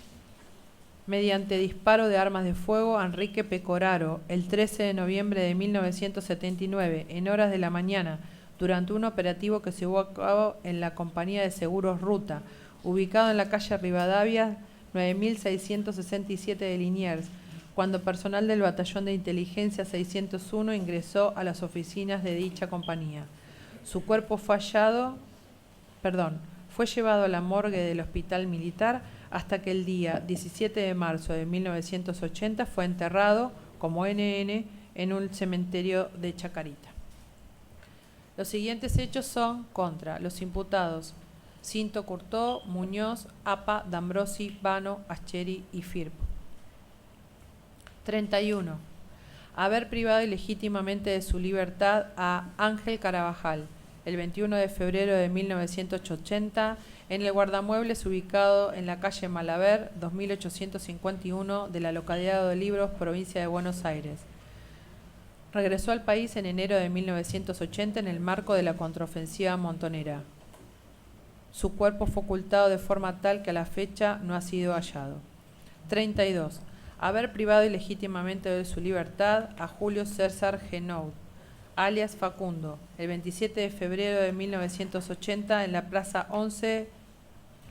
mediante disparo de armas de fuego a Enrique Pecoraro el 13 de noviembre de 1979 en horas de la mañana durante un operativo que se llevó a cabo en la compañía de seguros Ruta, ubicado en la calle Rivadavia 9667 de Liniers, cuando personal del Batallón de Inteligencia 601 ingresó a las oficinas de dicha compañía. Su cuerpo fue llevado a la morgue del Hospital Militar hasta que el día 17 de marzo de 1980 fue enterrado como NN en un cementerio de Chacarita. Los siguientes hechos son contra los imputados Cinto Curtó, Muñoz, Apa, D'Ambrosi, Vano, Ascheri y Firpo. 31. Haber privado ilegítimamente de su libertad a Ángel Carabajal el 21 de febrero de 1980 en el guardamuebles ubicado en la calle Malaver 2851 de la localidad de Olivos, provincia de Buenos Aires. Regresó al país en enero de 1980 en el marco de la contraofensiva montonera. Su cuerpo fue ocultado de forma tal que a la fecha no ha sido hallado. 32. Haber privado ilegítimamente de su libertad a Julio César Genoud, alias Facundo, el 27 de febrero de 1980 en la Plaza 11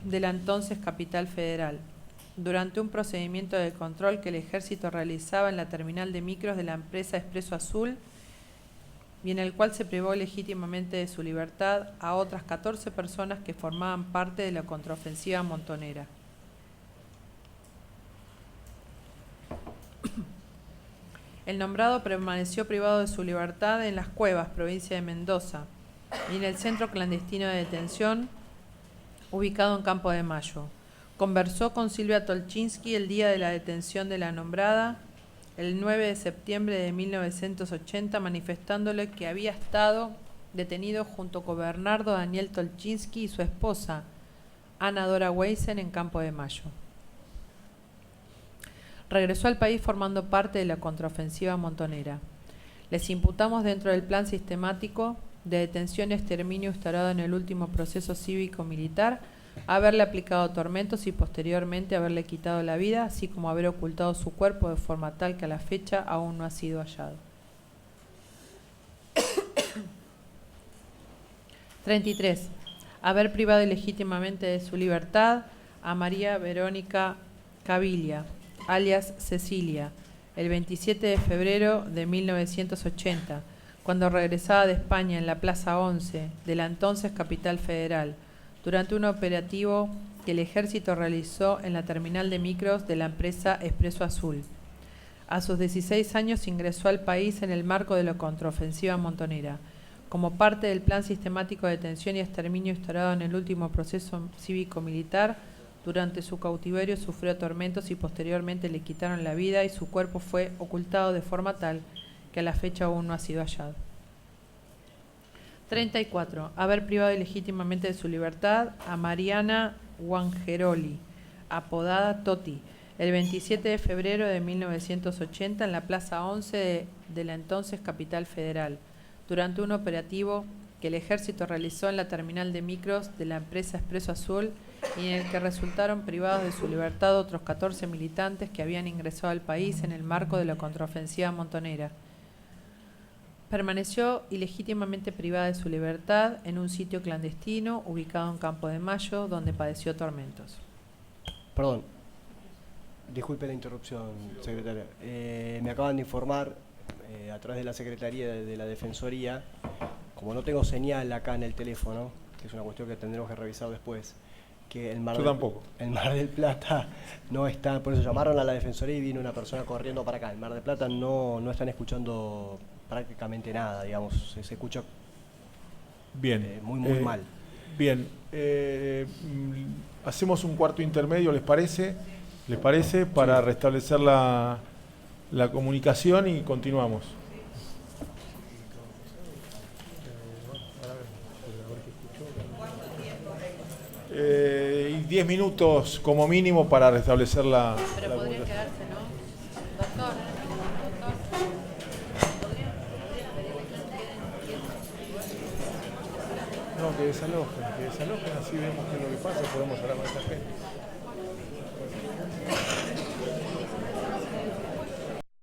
de la entonces Capital Federal, durante un procedimiento de control que el Ejército realizaba en la terminal de micros de la empresa Expreso Azul y en el cual se privó legítimamente de su libertad a otras 14 personas que formaban parte de la contraofensiva montonera. El nombrado permaneció privado de su libertad en Las Cuevas, provincia de Mendoza, y en el centro clandestino de detención ubicado en Campo de Mayo. Conversó con Silvia Tolchinsky el día de la detención de la nombrada, el 9 de septiembre de 1980, manifestándole que había estado detenido junto con Bernardo Daniel Tolchinsky y su esposa, Ana Dora Weisen, en Campo de Mayo. Regresó al país formando parte de la contraofensiva montonera. Les imputamos dentro del plan sistemático de detención y exterminio instaurado en el último proceso cívico-militar, haberle aplicado tormentos y posteriormente haberle quitado la vida, así como haber ocultado su cuerpo de forma tal que a la fecha aún no ha sido hallado. 33. Haber privado ilegítimamente de su libertad a María Verónica Caviglia, alias Cecilia, el 27 de febrero de 1980, cuando regresaba de España en la Plaza 11 de la entonces Capital Federal, durante un operativo que el Ejército realizó en la terminal de micros de la empresa Expreso Azul. A sus 16 años ingresó al país en el marco de la contraofensiva montonera, como parte del plan sistemático de detención y exterminio instaurado en el último proceso cívico-militar. Durante su cautiverio sufrió tormentos y posteriormente le quitaron la vida y su cuerpo fue ocultado de forma tal que a la fecha aún no ha sido hallado. 34. Haber privado ilegítimamente de su libertad a Mariana Wangeroli, apodada Toti, el 27 de febrero de 1980 en la Plaza 11 de la entonces Capital Federal, durante un operativo que el Ejército realizó en la terminal de micros de la empresa Expreso Azul y en el que resultaron privados de su libertad otros 14 militantes que habían ingresado al país en el marco de la contraofensiva montonera. Permaneció ilegítimamente privada de su libertad en un sitio clandestino ubicado en Campo de Mayo, donde padeció tormentos. Perdón, disculpe la interrupción, secretaria. Me acaban de informar a través de la Secretaría de la Defensoría, como no tengo señal acá en el teléfono, que es una cuestión que tendremos que revisar después, que Yo tampoco. el Mar del Plata no está, por eso llamaron a la Defensoría y vino una persona corriendo para acá. El Mar del Plata no están escuchando prácticamente nada, digamos, se escucha Bien. muy mal. Bien. Hacemos un cuarto intermedio, ¿les parece? ¿Les parece? Para restablecer la comunicación y continuamos. Y 10 minutos como mínimo para restablecer la Pero podría comunicación. quedarse, ¿no? Doctor, No, que desalojen, así vemos qué es lo que pasa, podemos hablar con esta gente.